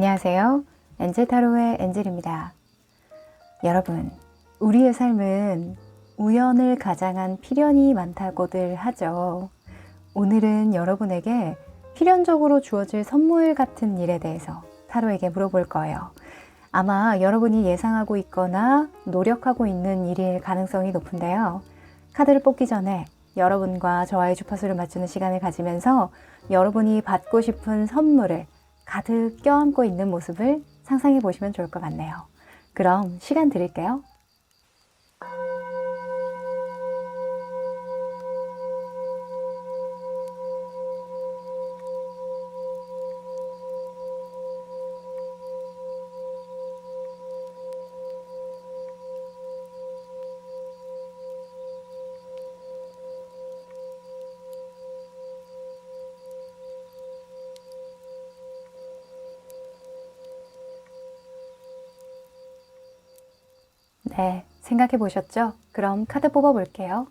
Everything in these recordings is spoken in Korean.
안녕하세요. 엔젤타로의 엔젤입니다. 여러분, 우리의 삶은 우연을 가장한 필연이 많다고들 하죠. 오늘은 여러분에게 필연적으로 주어질 선물 같은 일에 대해서 타로에게 물어볼 거예요. 아마 여러분이 예상하고 있거나 노력하고 있는 일일 가능성이 높은데요. 카드를 뽑기 전에 여러분과 저와의 주파수를 맞추는 시간을 가지면서 여러분이 받고 싶은 선물을 가득 껴안고 있는 모습을 상상해 보시면 좋을 것 같네요. 그럼 시간 드릴게요. 네, 생각해 보셨죠? 그럼 카드 뽑아 볼게요.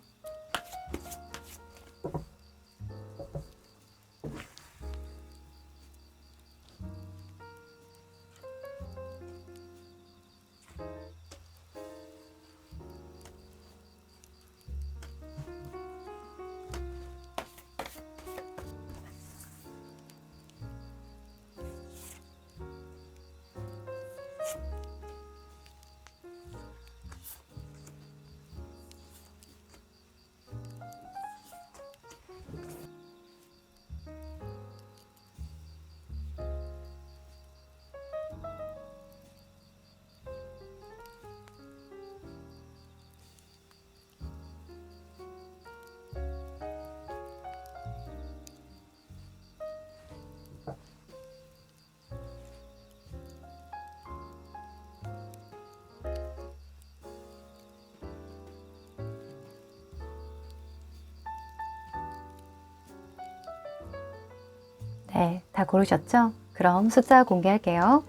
네, 다 고르셨죠? 그럼 숫자 공개할게요.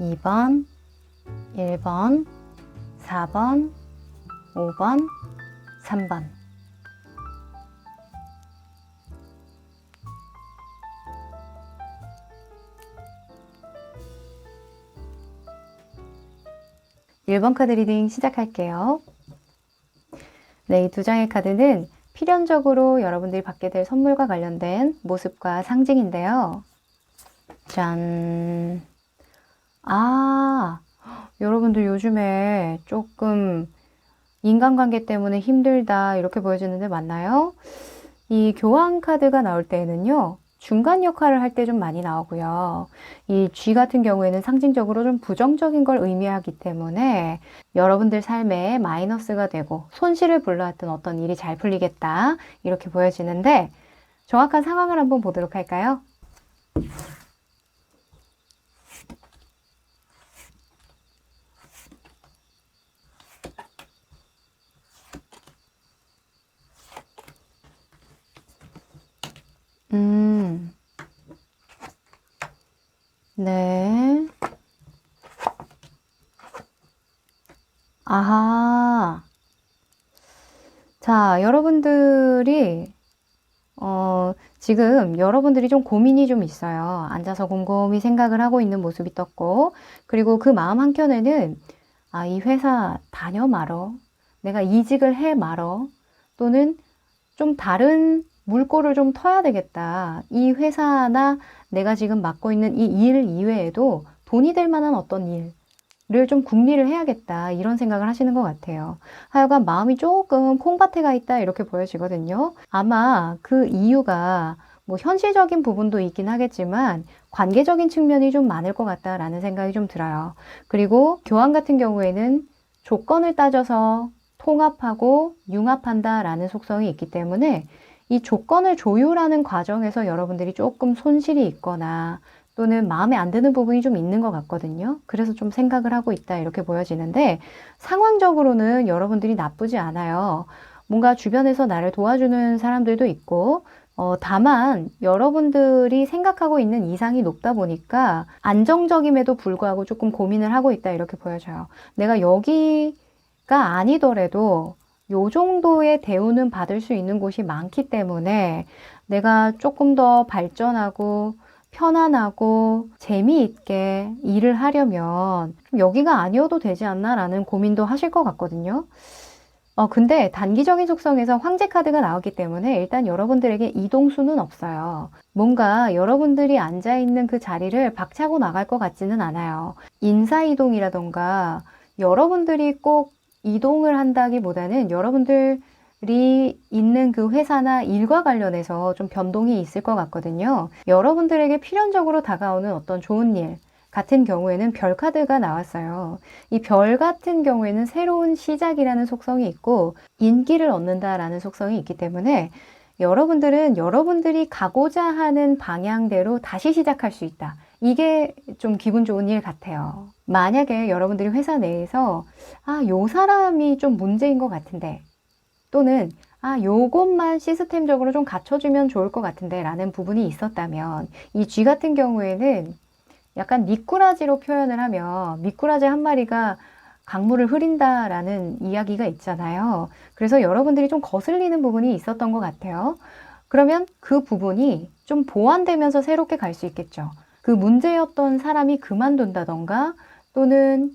2번, 1번, 4번, 5번, 3번. (1번) 카드 리딩 시작할게요. 네, 이 두 장의 카드는 필연적으로 여러분들이 받게 될 선물과 관련된 모습과 상징인데요. 짠! 여러분들 요즘에 조금 인간관계 때문에 힘들다 이렇게 보여지는데 맞나요? 이 교환 카드가 나올 때에는요. 중간 역할을 할 때 좀 많이 나오고요. 이 G 같은 경우에는 상징적으로 좀 부정적인 걸 의미하기 때문에 여러분들 삶에 마이너스가 되고 손실을 불러왔던 어떤 일이 잘 풀리겠다 이렇게 보여지는데 정확한 상황을 한번 보도록 할까요? 네. 아하. 자, 여러분들이 지금 여러분들이 좀 고민이 좀 있어요. 앉아서 곰곰이 생각을 하고 있는 모습이 떴고, 그리고 그 마음 한켠에는 이 회사 다녀 말어. 내가 이직을 해 말어. 또는 좀 다른 물꼬를 좀 터야 되겠다. 이 회사나 내가 지금 맡고 있는 이 일 이외에도 돈이 될 만한 어떤 일을 좀 궁리를 해야겠다. 이런 생각을 하시는 것 같아요. 하여간 마음이 조금 콩밭에 가 있다. 이렇게 보여지거든요. 아마 그 이유가 뭐 현실적인 부분도 있긴 하겠지만 관계적인 측면이 좀 많을 것 같다라는 생각이 좀 들어요. 그리고 교환 같은 경우에는 조건을 따져서 통합하고 융합한다라는 속성이 있기 때문에 이 조건을 조율하는 과정에서 여러분들이 조금 손실이 있거나 또는 마음에 안 드는 부분이 좀 있는 것 같거든요. 그래서 좀 생각을 하고 있다 이렇게 보여지는데 상황적으로는 여러분들이 나쁘지 않아요. 뭔가 주변에서 나를 도와주는 사람들도 있고 다만 여러분들이 생각하고 있는 이상이 높다 보니까 안정적임에도 불구하고 조금 고민을 하고 있다 이렇게 보여져요. 내가 여기가 아니더라도 요 정도의 대우는 받을 수 있는 곳이 많기 때문에 내가 조금 더 발전하고 편안하고 재미있게 일을 하려면 좀 여기가 아니어도 되지 않나라는 고민도 하실 것 같거든요. 근데 단기적인 속성에서 황제 카드가 나왔기 때문에 일단 여러분들에게 이동수는 없어요. 뭔가 여러분들이 앉아있는 그 자리를 박차고 나갈 것 같지는 않아요. 인사이동이라던가 여러분들이 꼭 이동을 한다기보다는 여러분들이 있는 그 회사나 일과 관련해서 좀 변동이 있을 것 같거든요. 여러분들에게 필연적으로 다가오는 어떤 좋은 일 같은 경우에는 별 카드가 나왔어요. 이 별 같은 경우에는 새로운 시작이라는 속성이 있고 인기를 얻는다라는 속성이 있기 때문에 여러분들은 여러분들이 가고자 하는 방향대로 다시 시작할 수 있다. 이게 좀 기분 좋은 일 같아요. 만약에 여러분들이 회사 내에서 요 사람이 좀 문제인 것 같은데 또는 요것만 시스템적으로 좀 갖춰주면 좋을 것 같은데 라는 부분이 있었다면 이 쥐 같은 경우에는 약간 미꾸라지로 표현을 하면 미꾸라지 한 마리가 강물을 흐린다라는 이야기가 있잖아요. 그래서 여러분들이 좀 거슬리는 부분이 있었던 것 같아요. 그러면 그 부분이 좀 보완되면서 새롭게 갈 수 있겠죠. 그 문제였던 사람이 그만둔다던가 또는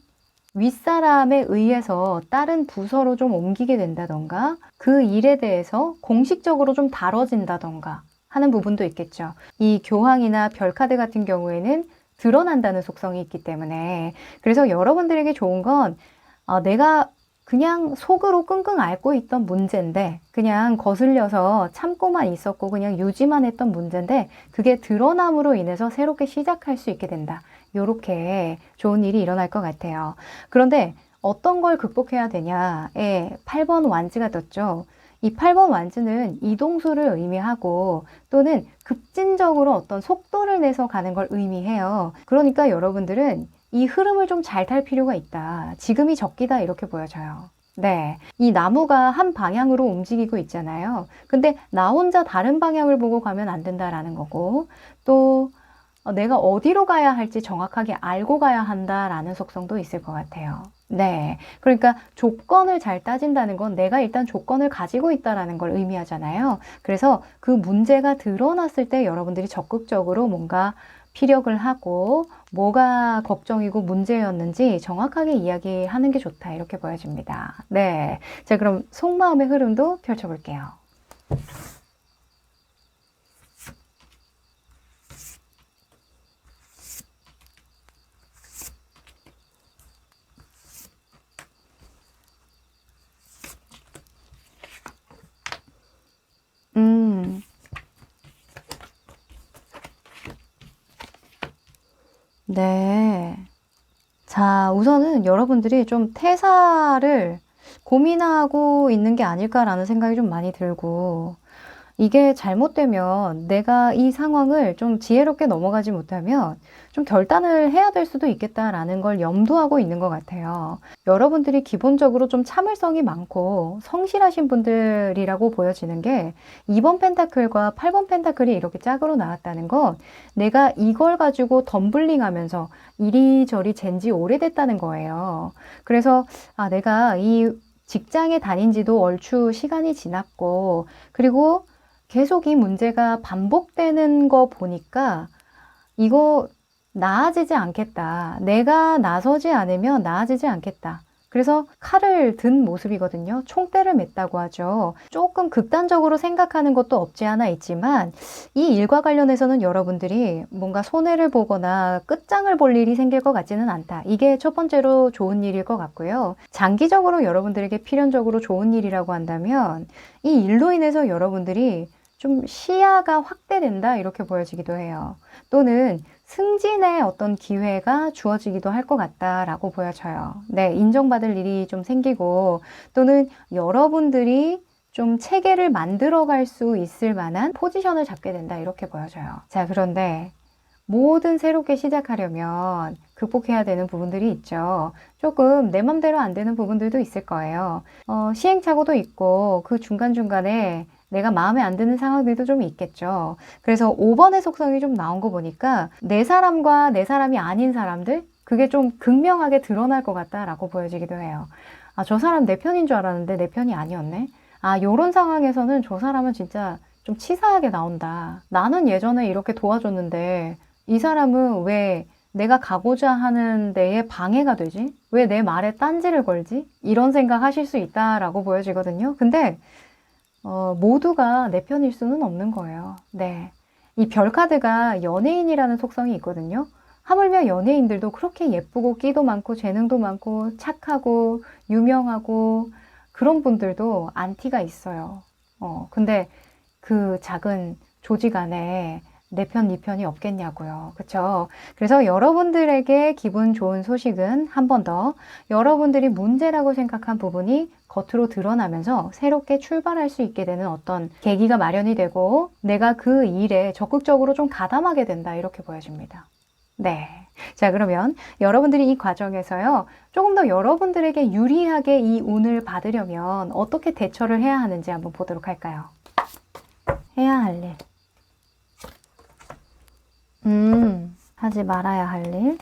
윗사람에 의해서 다른 부서로 좀 옮기게 된다던가 그 일에 대해서 공식적으로 좀 다뤄진다던가 하는 부분도 있겠죠. 이 교황이나 별카드 같은 경우에는 드러난다는 속성이 있기 때문에 그래서 여러분들에게 좋은 건 내가 그냥 속으로 끙끙 앓고 있던 문제인데 그냥 거슬려서 참고만 있었고 그냥 유지만 했던 문제인데 그게 드러남으로 인해서 새롭게 시작할 수 있게 된다. 요렇게 좋은 일이 일어날 것 같아요. 그런데 어떤 걸 극복해야 되냐에 8번 완즈가 떴죠. 이 8번 완즈는 이동수를 의미하고 또는 급진적으로 어떤 속도를 내서 가는 걸 의미해요. 그러니까 여러분들은 이 흐름을 좀 잘 탈 필요가 있다. 지금이 적기다 이렇게 보여져요. 네, 이 나무가 한 방향으로 움직이고 있잖아요. 근데 나 혼자 다른 방향을 보고 가면 안 된다라는 거고 또 내가 어디로 가야 할지 정확하게 알고 가야 한다라는 속성도 있을 것 같아요. 네. 그러니까 조건을 잘 따진다는 건 내가 일단 조건을 가지고 있다라는 걸 의미하잖아요. 그래서 그 문제가 드러났을 때 여러분들이 적극적으로 뭔가 피력을 하고 뭐가 걱정이고 문제였는지 정확하게 이야기하는 게 좋다. 이렇게 보여집니다. 네. 자, 그럼 속마음의 흐름도 펼쳐볼게요. 네. 자, 우선은 여러분들이 좀 퇴사를 고민하고 있는 게 아닐까라는 생각이 좀 많이 들고, 이게 잘못되면 내가 이 상황을 좀 지혜롭게 넘어가지 못하면 좀 결단을 해야 될 수도 있겠다라는 걸 염두하고 있는 것 같아요. 여러분들이 기본적으로 좀 참을성이 많고 성실하신 분들이라고 보여지는 게 2번 펜타클과 8번 펜타클이 이렇게 짝으로 나왔다는 건 내가 이걸 가지고 덤블링 하면서 이리저리 잰지 오래됐다는 거예요. 그래서 내가 이 직장에 다닌 지도 얼추 시간이 지났고 그리고 계속 이 문제가 반복되는 거 보니까 이거 나아지지 않겠다. 내가 나서지 않으면 나아지지 않겠다. 그래서 칼을 든 모습이거든요. 총대를 맸다고 하죠. 조금 극단적으로 생각하는 것도 없지 않아 있지만 이 일과 관련해서는 여러분들이 뭔가 손해를 보거나 끝장을 볼 일이 생길 것 같지는 않다. 이게 첫 번째로 좋은 일일 것 같고요. 장기적으로 여러분들에게 필연적으로 좋은 일이라고 한다면 이 일로 인해서 여러분들이 좀 시야가 확대된다 이렇게 보여지기도 해요. 또는 승진의 어떤 기회가 주어지기도 할 것 같다라고 보여져요. 네, 인정받을 일이 좀 생기고 또는 여러분들이 좀 체계를 만들어 갈 수 있을 만한 포지션을 잡게 된다 이렇게 보여져요. 자, 그런데 뭐든 새롭게 시작하려면 극복해야 되는 부분들이 있죠. 조금 내 맘대로 안 되는 부분들도 있을 거예요. 시행착오도 있고 그 중간중간에 내가 마음에 안 드는 상황들도 좀 있겠죠. 그래서 5번의 속성이 좀 나온 거 보니까 내 사람과 내 사람이 아닌 사람들 그게 좀 극명하게 드러날 것 같다라고 보여지기도 해요. 저 사람 내 편인 줄 알았는데 내 편이 아니었네. 요런 상황에서는 저 사람은 진짜 좀 치사하게 나온다. 나는 예전에 이렇게 도와줬는데 이 사람은 왜 내가 가고자 하는 데에 방해가 되지? 왜 내 말에 딴지를 걸지? 이런 생각 하실 수 있다라고 보여지거든요. 근데 모두가 내 편일 수는 없는 거예요. 네. 이 별 카드가 연예인이라는 속성이 있거든요. 하물며 연예인들도 그렇게 예쁘고 끼도 많고 재능도 많고 착하고 유명하고 그런 분들도 안티가 있어요. 근데 그 작은 조직 안에 내 편, 네 편이 없겠냐고요. 그쵸? 그래서 여러분들에게 기분 좋은 소식은 한 번 더 여러분들이 문제라고 생각한 부분이 겉으로 드러나면서 새롭게 출발할 수 있게 되는 어떤 계기가 마련이 되고 내가 그 일에 적극적으로 좀 가담하게 된다. 이렇게 보여집니다. 네. 자, 그러면 여러분들이 이 과정에서요, 조금 더 여러분들에게 유리하게 이 운을 받으려면 어떻게 대처를 해야 하는지 한번 보도록 할까요? 해야 할 일. 하지 말아야 할 일.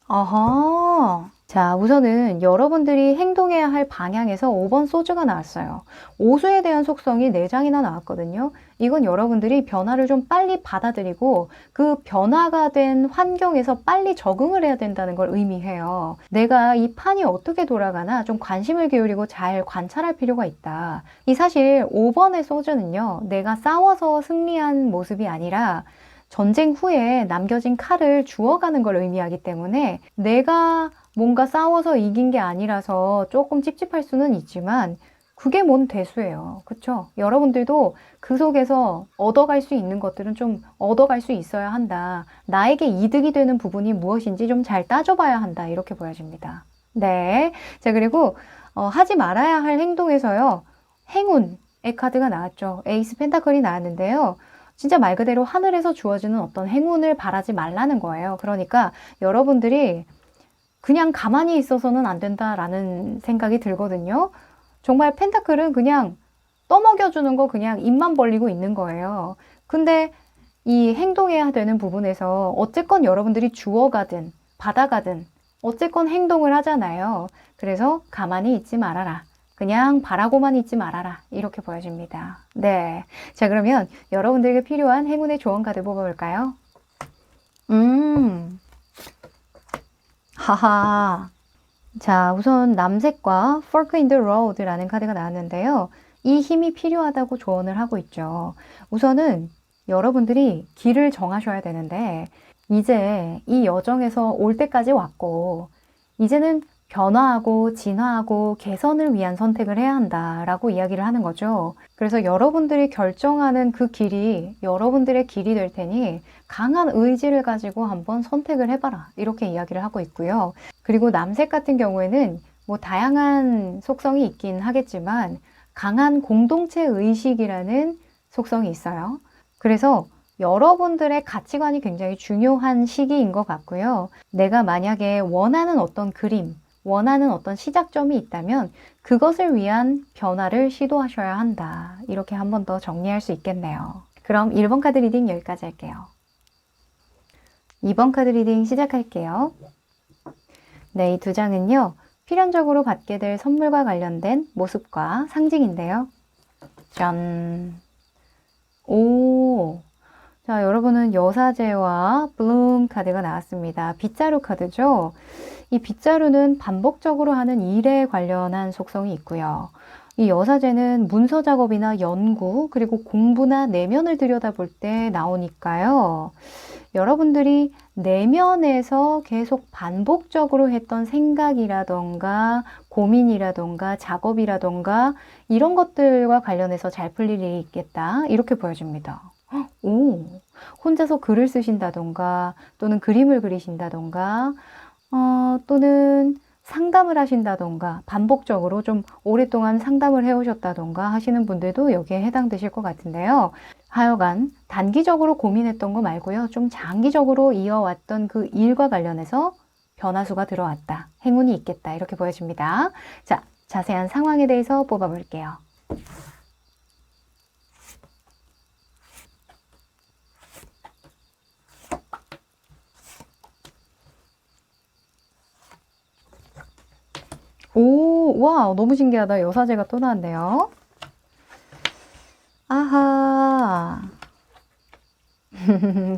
어허. 자, 우선은 여러분들이 행동해야 할 방향에서 5번 소주가 나왔어요. 오수에 대한 속성이 4장이나 나왔거든요. 이건 여러분들이 변화를 좀 빨리 받아들이고 그 변화가 된 환경에서 빨리 적응을 해야 된다는 걸 의미해요. 내가 이 판이 어떻게 돌아가나 좀 관심을 기울이고 잘 관찰할 필요가 있다. 이 사실 5번의 소주는요, 내가 싸워서 승리한 모습이 아니라 전쟁 후에 남겨진 칼을 주워가는 걸 의미하기 때문에 내가 뭔가 싸워서 이긴 게 아니라서 조금 찝찝할 수는 있지만 그게 뭔 대수예요. 그쵸? 여러분들도 그 속에서 얻어갈 수 있는 것들은 좀 얻어갈 수 있어야 한다. 나에게 이득이 되는 부분이 무엇인지 좀 잘 따져봐야 한다. 이렇게 보여집니다. 네. 자, 그리고 하지 말아야 할 행동에서요. 행운의 카드가 나왔죠. 에이스 펜타클이 나왔는데요. 진짜 말 그대로 하늘에서 주어지는 어떤 행운을 바라지 말라는 거예요. 그러니까 여러분들이 그냥 가만히 있어서는 안 된다라는 생각이 들거든요. 정말 펜타클은 그냥 떠먹여주는 거 그냥 입만 벌리고 있는 거예요. 근데 이 행동해야 되는 부분에서 어쨌건 여러분들이 주어가든 받아가든 어쨌건 행동을 하잖아요. 그래서 가만히 있지 말아라. 그냥 바라고만 있지 말아라. 이렇게 보여집니다. 네. 자, 그러면 여러분들에게 필요한 행운의 조언 카드 뽑아볼까요? 하하. 자, 우선 남색과 Fork in the Road라는 카드가 나왔는데요. 이 힘이 필요하다고 조언을 하고 있죠. 우선은 여러분들이 길을 정하셔야 되는데 이제 이 여정에서 올 때까지 왔고 이제는 변화하고 진화하고 개선을 위한 선택을 해야 한다라고 이야기를 하는 거죠. 그래서 여러분들이 결정하는 그 길이 여러분들의 길이 될 테니 강한 의지를 가지고 한번 선택을 해봐라. 이렇게 이야기를 하고 있고요. 그리고 남색 같은 경우에는 뭐 다양한 속성이 있긴 하겠지만 강한 공동체 의식이라는 속성이 있어요. 그래서 여러분들의 가치관이 굉장히 중요한 시기인 것 같고요. 내가 만약에 원하는 어떤 그림, 원하는 어떤 시작점이 있다면 그것을 위한 변화를 시도하셔야 한다. 이렇게 한 번 더 정리할 수 있겠네요. 그럼 1번 카드 리딩 여기까지 할게요. 2번 카드 리딩 시작할게요. 네, 이 두 장은요. 필연적으로 받게 될 선물과 관련된 모습과 상징인데요. 짠! 오! 자, 여러분은 여사제와 블룸 카드가 나왔습니다. 빗자루 카드죠. 이 빗자루는 반복적으로 하는 일에 관련한 속성이 있고요. 이 여사제는 문서 작업이나 연구, 그리고 공부나 내면을 들여다볼 때 나오니까요. 여러분들이 내면에서 계속 반복적으로 했던 생각이라던가 고민이라던가 작업이라던가 이런 것들과 관련해서 잘 풀릴 일이 있겠다. 이렇게 보여집니다. 오, 혼자서 글을 쓰신다던가 또는 그림을 그리신다던가 또는 상담을 하신다던가 반복적으로 좀 오랫동안 상담을 해오셨다던가 하시는 분들도 여기에 해당되실 것 같은데요. 하여간 단기적으로 고민했던 거 말고요. 좀 장기적으로 이어왔던 그 일과 관련해서 변화수가 들어왔다. 행운이 있겠다. 이렇게 보여집니다. 자, 자세한 상황에 대해서 뽑아볼게요. 오, 와, 너무 신기하다. 여사제가 또 나왔네요.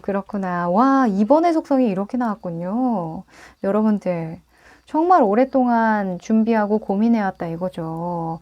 그렇구나. 와, 2번의 속성이 이렇게 나왔군요. 여러분들, 정말 오랫동안 준비하고 고민해왔다 이거죠.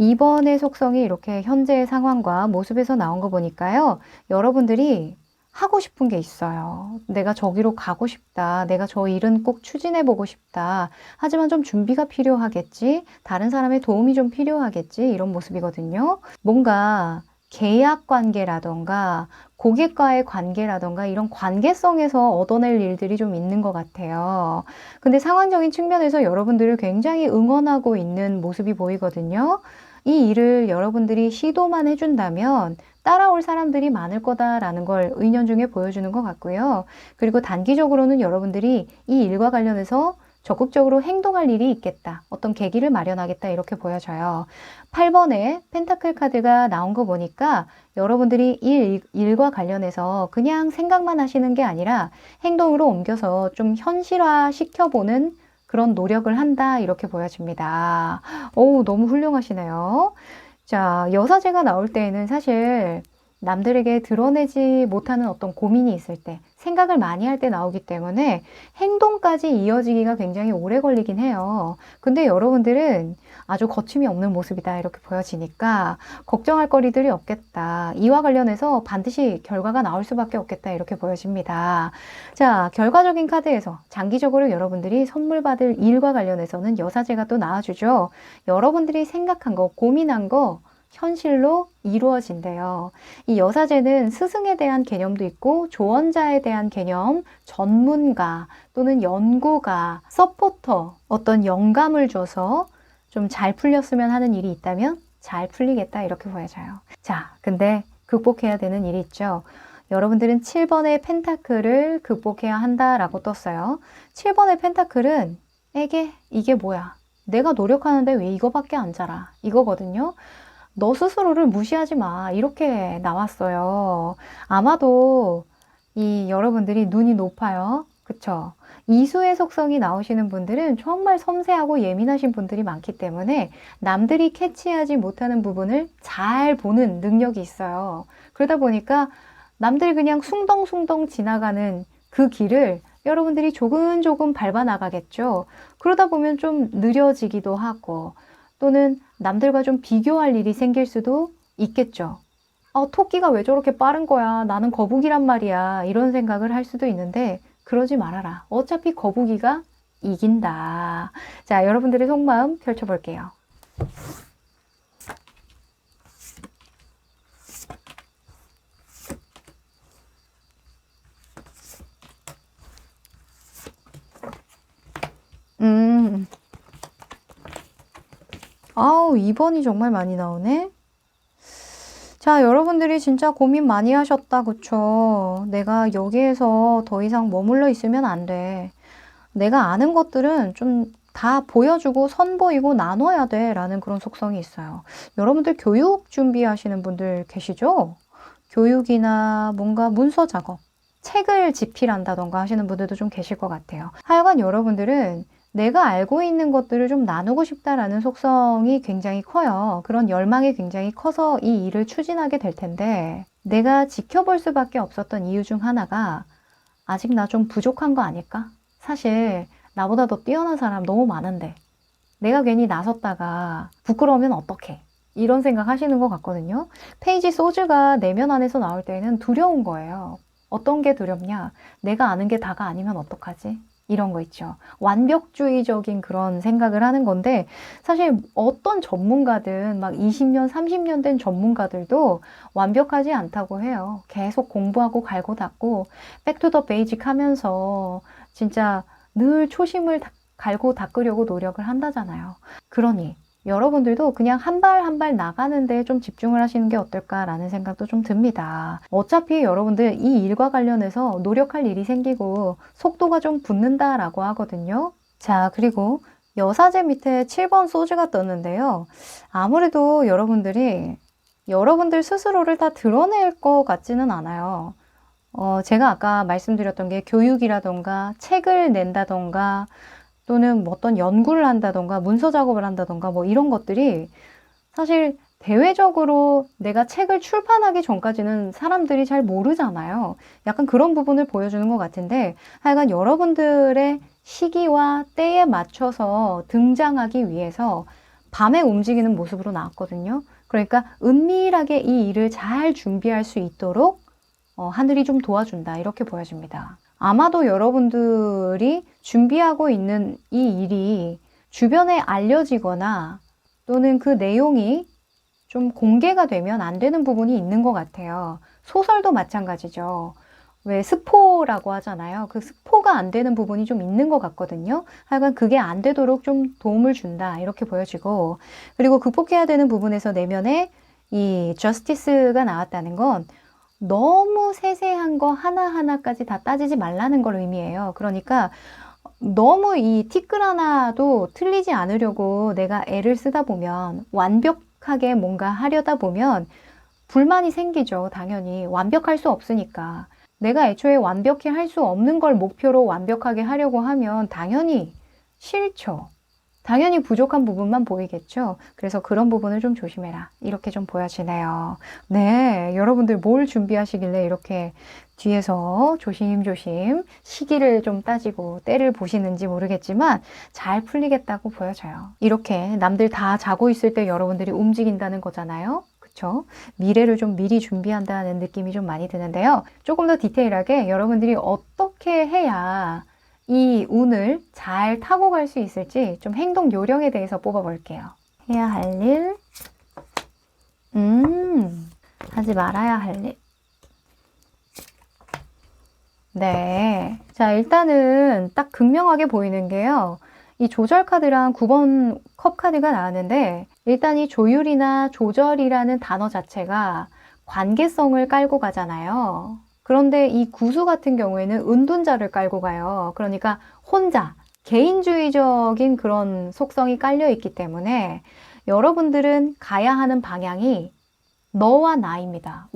2번의 속성이 이렇게 현재의 상황과 모습에서 나온 거 보니까요. 여러분들이 하고 싶은 게 있어요. 내가 저기로 가고 싶다. 내가 저 일은 꼭 추진해 보고 싶다. 하지만 좀 준비가 필요하겠지. 다른 사람의 도움이 좀 필요하겠지. 이런 모습이거든요. 뭔가 계약 관계라던가 고객과의 관계라던가 이런 관계성에서 얻어낼 일들이 좀 있는 것 같아요. 근데 상황적인 측면에서 여러분들을 굉장히 응원하고 있는 모습이 보이거든요. 이 일을 여러분들이 시도만 해준다면 따라올 사람들이 많을 거다라는 걸 은연중에 보여주는 것 같고요. 그리고 단기적으로는 여러분들이 이 일과 관련해서 적극적으로 행동할 일이 있겠다. 어떤 계기를 마련하겠다. 이렇게 보여져요. 8번에 펜타클 카드가 나온 거 보니까 여러분들이 일과 관련해서 그냥 생각만 하시는 게 아니라 행동으로 옮겨서 좀 현실화 시켜보는 그런 노력을 한다. 이렇게 보여집니다. 오, 너무 훌륭하시네요. 자, 여사제가 나올 때에는 사실 남들에게 드러내지 못하는 어떤 고민이 있을 때, 생각을 많이 할 때 나오기 때문에 행동까지 이어지기가 굉장히 오래 걸리긴 해요. 근데 여러분들은 아주 거침이 없는 모습이다 이렇게 보여지니까 걱정할 거리들이 없겠다. 이와 관련해서 반드시 결과가 나올 수밖에 없겠다 이렇게 보여집니다. 자, 결과적인 카드에서 장기적으로 여러분들이 선물 받을 일과 관련해서는 여사제가 또 나와주죠. 여러분들이 생각한 거, 고민한 거 현실로 이루어진대요. 이 여사제는 스승에 대한 개념도 있고 조언자에 대한 개념, 전문가 또는 연구가, 서포터, 어떤 영감을 줘서 좀 잘 풀렸으면 하는 일이 있다면 잘 풀리겠다 이렇게 보여져요. 자, 근데 극복해야 되는 일이 있죠. 여러분들은 7번의 펜타클을 극복해야 한다라고 떴어요. 7번의 펜타클은 이게 뭐야? 내가 노력하는데 왜 이거밖에 안 자라? 이거거든요. 너 스스로를 무시하지 마. 이렇게 나왔어요. 아마도 이 여러분들이 눈이 높아요. 그쵸? 이수의 속성이 나오시는 분들은 정말 섬세하고 예민하신 분들이 많기 때문에 남들이 캐치하지 못하는 부분을 잘 보는 능력이 있어요. 그러다 보니까 남들 그냥 숭덩숭덩 지나가는 그 길을 여러분들이 조금조금 밟아 나가겠죠. 그러다 보면 좀 느려지기도 하고 또는 남들과 좀 비교할 일이 생길 수도 있겠죠. 토끼가 왜 저렇게 빠른 거야? 나는 거북이란 말이야. 이런 생각을 할 수도 있는데 그러지 말아라. 어차피 거북이가 이긴다. 자, 여러분들의 속마음 펼쳐볼게요. 아우, 2번이 정말 많이 나오네. 자, 여러분들이 진짜 고민 많이 하셨다, 그쵸? 내가 여기에서 더 이상 머물러 있으면 안 돼. 내가 아는 것들은 좀 다 보여주고 선보이고 나눠야 돼 라는 그런 속성이 있어요. 여러분들 교육 준비하시는 분들 계시죠? 교육이나 뭔가 문서 작업, 책을 집필한다던가 하시는 분들도 좀 계실 것 같아요. 하여간 여러분들은 내가 알고 있는 것들을 좀 나누고 싶다라는 속성이 굉장히 커요. 그런 열망이 굉장히 커서 이 일을 추진하게 될 텐데 내가 지켜볼 수밖에 없었던 이유 중 하나가 아직 나 좀 부족한 거 아닐까? 사실 나보다 더 뛰어난 사람 너무 많은데 내가 괜히 나섰다가 부끄러우면 어떡해? 이런 생각 하시는 것 같거든요. 페이지 소즈가 내면 안에서 나올 때는 두려운 거예요. 어떤 게 두렵냐? 내가 아는 게 다가 아니면 어떡하지? 이런 거 있죠. 완벽주의적인 그런 생각을 하는 건데 사실 어떤 전문가든 막 20년, 30년 된 전문가들도 완벽하지 않다고 해요. 계속 공부하고 갈고 닦고 백투 더 베이직 하면서 진짜 늘 초심을 갈고 닦으려고 노력을 한다잖아요. 그러니 여러분들도 그냥 한 발 한 발 나가는데 좀 집중을 하시는 게 어떨까라는 생각도 좀 듭니다. 어차피 여러분들 이 일과 관련해서 노력할 일이 생기고 속도가 좀 붙는다라고 하거든요. 자, 그리고 여사제 밑에 7번 소주가 떴는데요. 아무래도 여러분들이 여러분들 스스로를 다 드러낼 것 같지는 않아요. 제가 아까 말씀드렸던 게 교육이라던가 책을 낸다던가 또는 뭐 어떤 연구를 한다던가 문서 작업을 한다던가 뭐 이런 것들이 사실 대외적으로 내가 책을 출판하기 전까지는 사람들이 잘 모르잖아요. 약간 그런 부분을 보여주는 것 같은데 하여간 여러분들의 시기와 때에 맞춰서 등장하기 위해서 밤에 움직이는 모습으로 나왔거든요. 그러니까 은밀하게 이 일을 잘 준비할 수 있도록 하늘이 좀 도와준다 이렇게 보여집니다. 아마도 여러분들이 준비하고 있는 이 일이 주변에 알려지거나 또는 그 내용이 좀 공개가 되면 안 되는 부분이 있는 것 같아요. 소설도 마찬가지죠. 왜 스포라고 하잖아요. 그 스포가 안 되는 부분이 좀 있는 것 같거든요. 하여간 그게 안 되도록 좀 도움을 준다 이렇게 보여지고, 그리고 극복해야 되는 부분에서 내면에 이 저스티스가 나왔다는 건 너무 세세한 거 하나하나까지 다 따지지 말라는 걸 의미해요. 그러니까 너무 이 티끌 하나도 틀리지 않으려고 내가 애를 쓰다 보면, 완벽하게 뭔가 하려다 보면 불만이 생기죠. 당연히 완벽할 수 없으니까. 내가 애초에 완벽히 할 수 없는 걸 목표로 완벽하게 하려고 하면 당연히 싫죠. 당연히 부족한 부분만 보이겠죠. 그래서 그런 부분을 좀 조심해라. 이렇게 좀 보여지네요. 네, 여러분들 뭘 준비하시길래 이렇게 뒤에서 조심조심 시기를 좀 따지고 때를 보시는지 모르겠지만 잘 풀리겠다고 보여져요. 이렇게 남들 다 자고 있을 때 여러분들이 움직인다는 거잖아요. 그쵸? 미래를 좀 미리 준비한다는 느낌이 좀 많이 드는데요. 조금 더 디테일하게 여러분들이 어떻게 해야 이 운을 잘 타고 갈 수 있을지 좀 행동 요령에 대해서 뽑아볼게요. 해야 할 일, 하지 말아야 할 일. 네. 자, 일단은 딱 극명하게 보이는 게요. 이 조절 카드랑 9번 컵 카드가 나왔는데, 일단 이 조율이나 조절이라는 단어 자체가 관계성을 깔고 가잖아요. 그런데 이 구수 같은 경우에는 은둔자를 깔고 가요. 그러니까 혼자, 개인주의적인 그런 속성이 깔려 있기 때문에 여러분들은 가야 하는 방향이 너와 나입니다.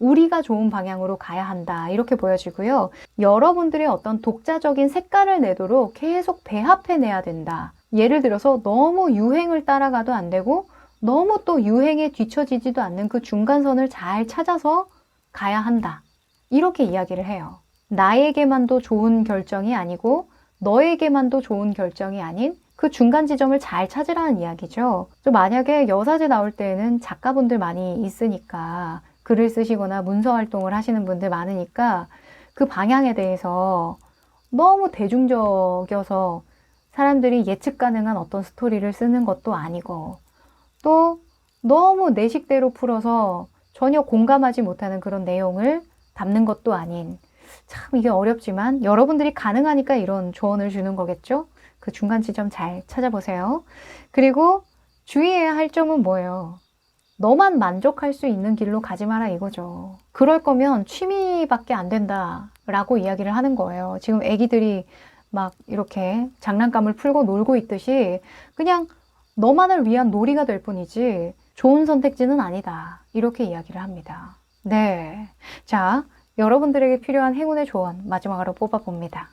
우리가 좋은 방향으로 가야 한다. 이렇게 보여지고요. 여러분들의 어떤 독자적인 색깔을 내도록 계속 배합해내야 된다. 예를 들어서 너무 유행을 따라가도 안 되고 너무 또 유행에 뒤처지지도 않는 그 중간선을 잘 찾아서 가야 한다. 이렇게 이야기를 해요. 나에게만도 좋은 결정이 아니고 너에게만도 좋은 결정이 아닌 그 중간 지점을 잘 찾으라는 이야기죠. 좀 만약에 여사제 나올 때는 작가분들 많이 있으니까, 글을 쓰시거나 문서 활동을 하시는 분들 많으니까 그 방향에 대해서 너무 대중적이어서 사람들이 예측 가능한 어떤 스토리를 쓰는 것도 아니고, 또 너무 내 식대로 풀어서 전혀 공감하지 못하는 그런 내용을 담는 것도 아닌, 참 이게 어렵지만 여러분들이 가능하니까 이런 조언을 주는 거겠죠? 그 중간 지점 잘 찾아보세요. 그리고 주의해야 할 점은 뭐예요? 너만 만족할 수 있는 길로 가지 마라 이거죠. 그럴 거면 취미밖에 안 된다 라고 이야기를 하는 거예요. 지금 애기들이 막 이렇게 장난감을 풀고 놀고 있듯이 그냥 너만을 위한 놀이가 될 뿐이지 좋은 선택지는 아니다. 이렇게 이야기를 합니다. 네. 자, 여러분들에게 필요한 행운의 조언 마지막으로 뽑아봅니다.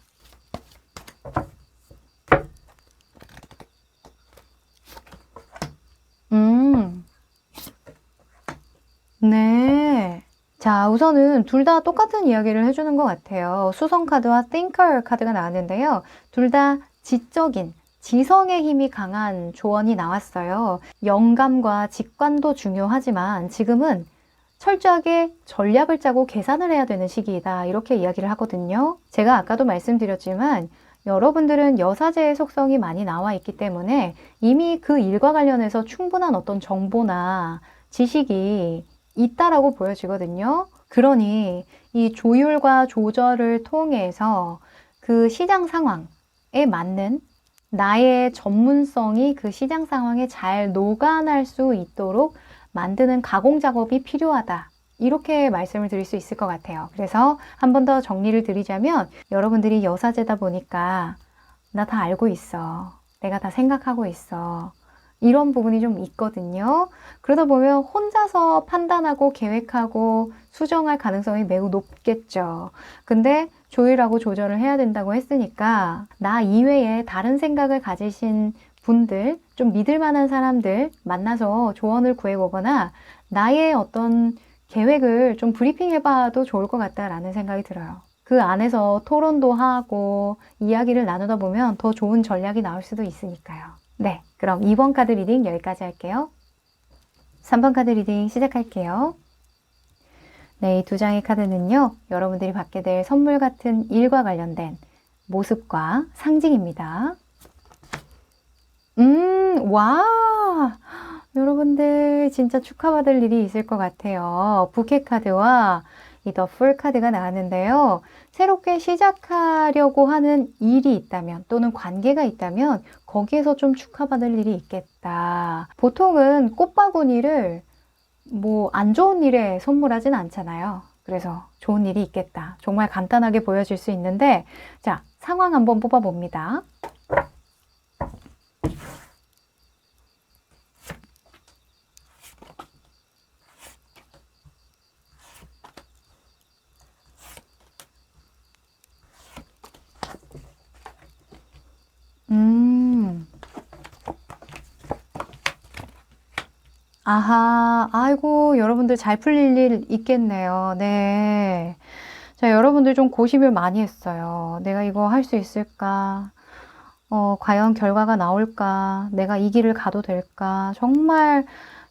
네. 자, 우선은 둘 다 똑같은 이야기를 해주는 것 같아요. 수성 카드와 Thinker 카드가 나왔는데요. 둘 다 지적인, 지성의 힘이 강한 조언이 나왔어요. 영감과 직관도 중요하지만 지금은 철저하게 전략을 짜고 계산을 해야 되는 시기이다. 이렇게 이야기를 하거든요. 제가 아까도 말씀드렸지만 여러분들은 여사제의 속성이 많이 나와 있기 때문에 이미 그 일과 관련해서 충분한 어떤 정보나 지식이 있다라고 보여지거든요. 그러니 이 조율과 조절을 통해서 그 시장 상황에 맞는 나의 전문성이 그 시장 상황에 잘 녹아날 수 있도록 만드는 가공 작업이 필요하다. 이렇게 말씀을 드릴 수 있을 것 같아요. 그래서 한 번 더 정리를 드리자면 여러분들이 여사제다 보니까 나 다 알고 있어. 내가 다 생각하고 있어. 이런 부분이 좀 있거든요. 그러다 보면 혼자서 판단하고 계획하고 수정할 가능성이 매우 높겠죠. 근데 조율하고 조절을 해야 된다고 했으니까 나 이외에 다른 생각을 가지신 분들, 좀 믿을 만한 사람들 만나서 조언을 구해보거나 나의 어떤 계획을 좀 브리핑 해봐도 좋을 것 같다라는 생각이 들어요. 그 안에서 토론도 하고 이야기를 나누다 보면 더 좋은 전략이 나올 수도 있으니까요. 네, 그럼 2번 카드 리딩 여기까지 할게요. 3번 카드 리딩 시작할게요. 네, 이 두 장의 카드는요, 여러분들이 받게 될 선물 같은 일과 관련된 모습과 상징입니다. 와! 여러분들 진짜 축하받을 일이 있을 것 같아요. 부캐 카드와 이 더 풀 카드가 나왔는데요. 새롭게 시작하려고 하는 일이 있다면 또는 관계가 있다면 거기에서 좀 축하받을 일이 있겠다. 보통은 꽃바구니를 뭐 안 좋은 일에 선물하진 않잖아요. 그래서 좋은 일이 있겠다. 정말 간단하게 보여질 수 있는데 자, 상황 한번 뽑아봅니다. 아하, 아이고, 여러분들 잘 풀릴 일 있겠네요. 네. 자, 여러분들 좀 고심을 많이 했어요. 내가 이거 할 수 있을까? 과연 결과가 나올까? 내가 이 길을 가도 될까? 정말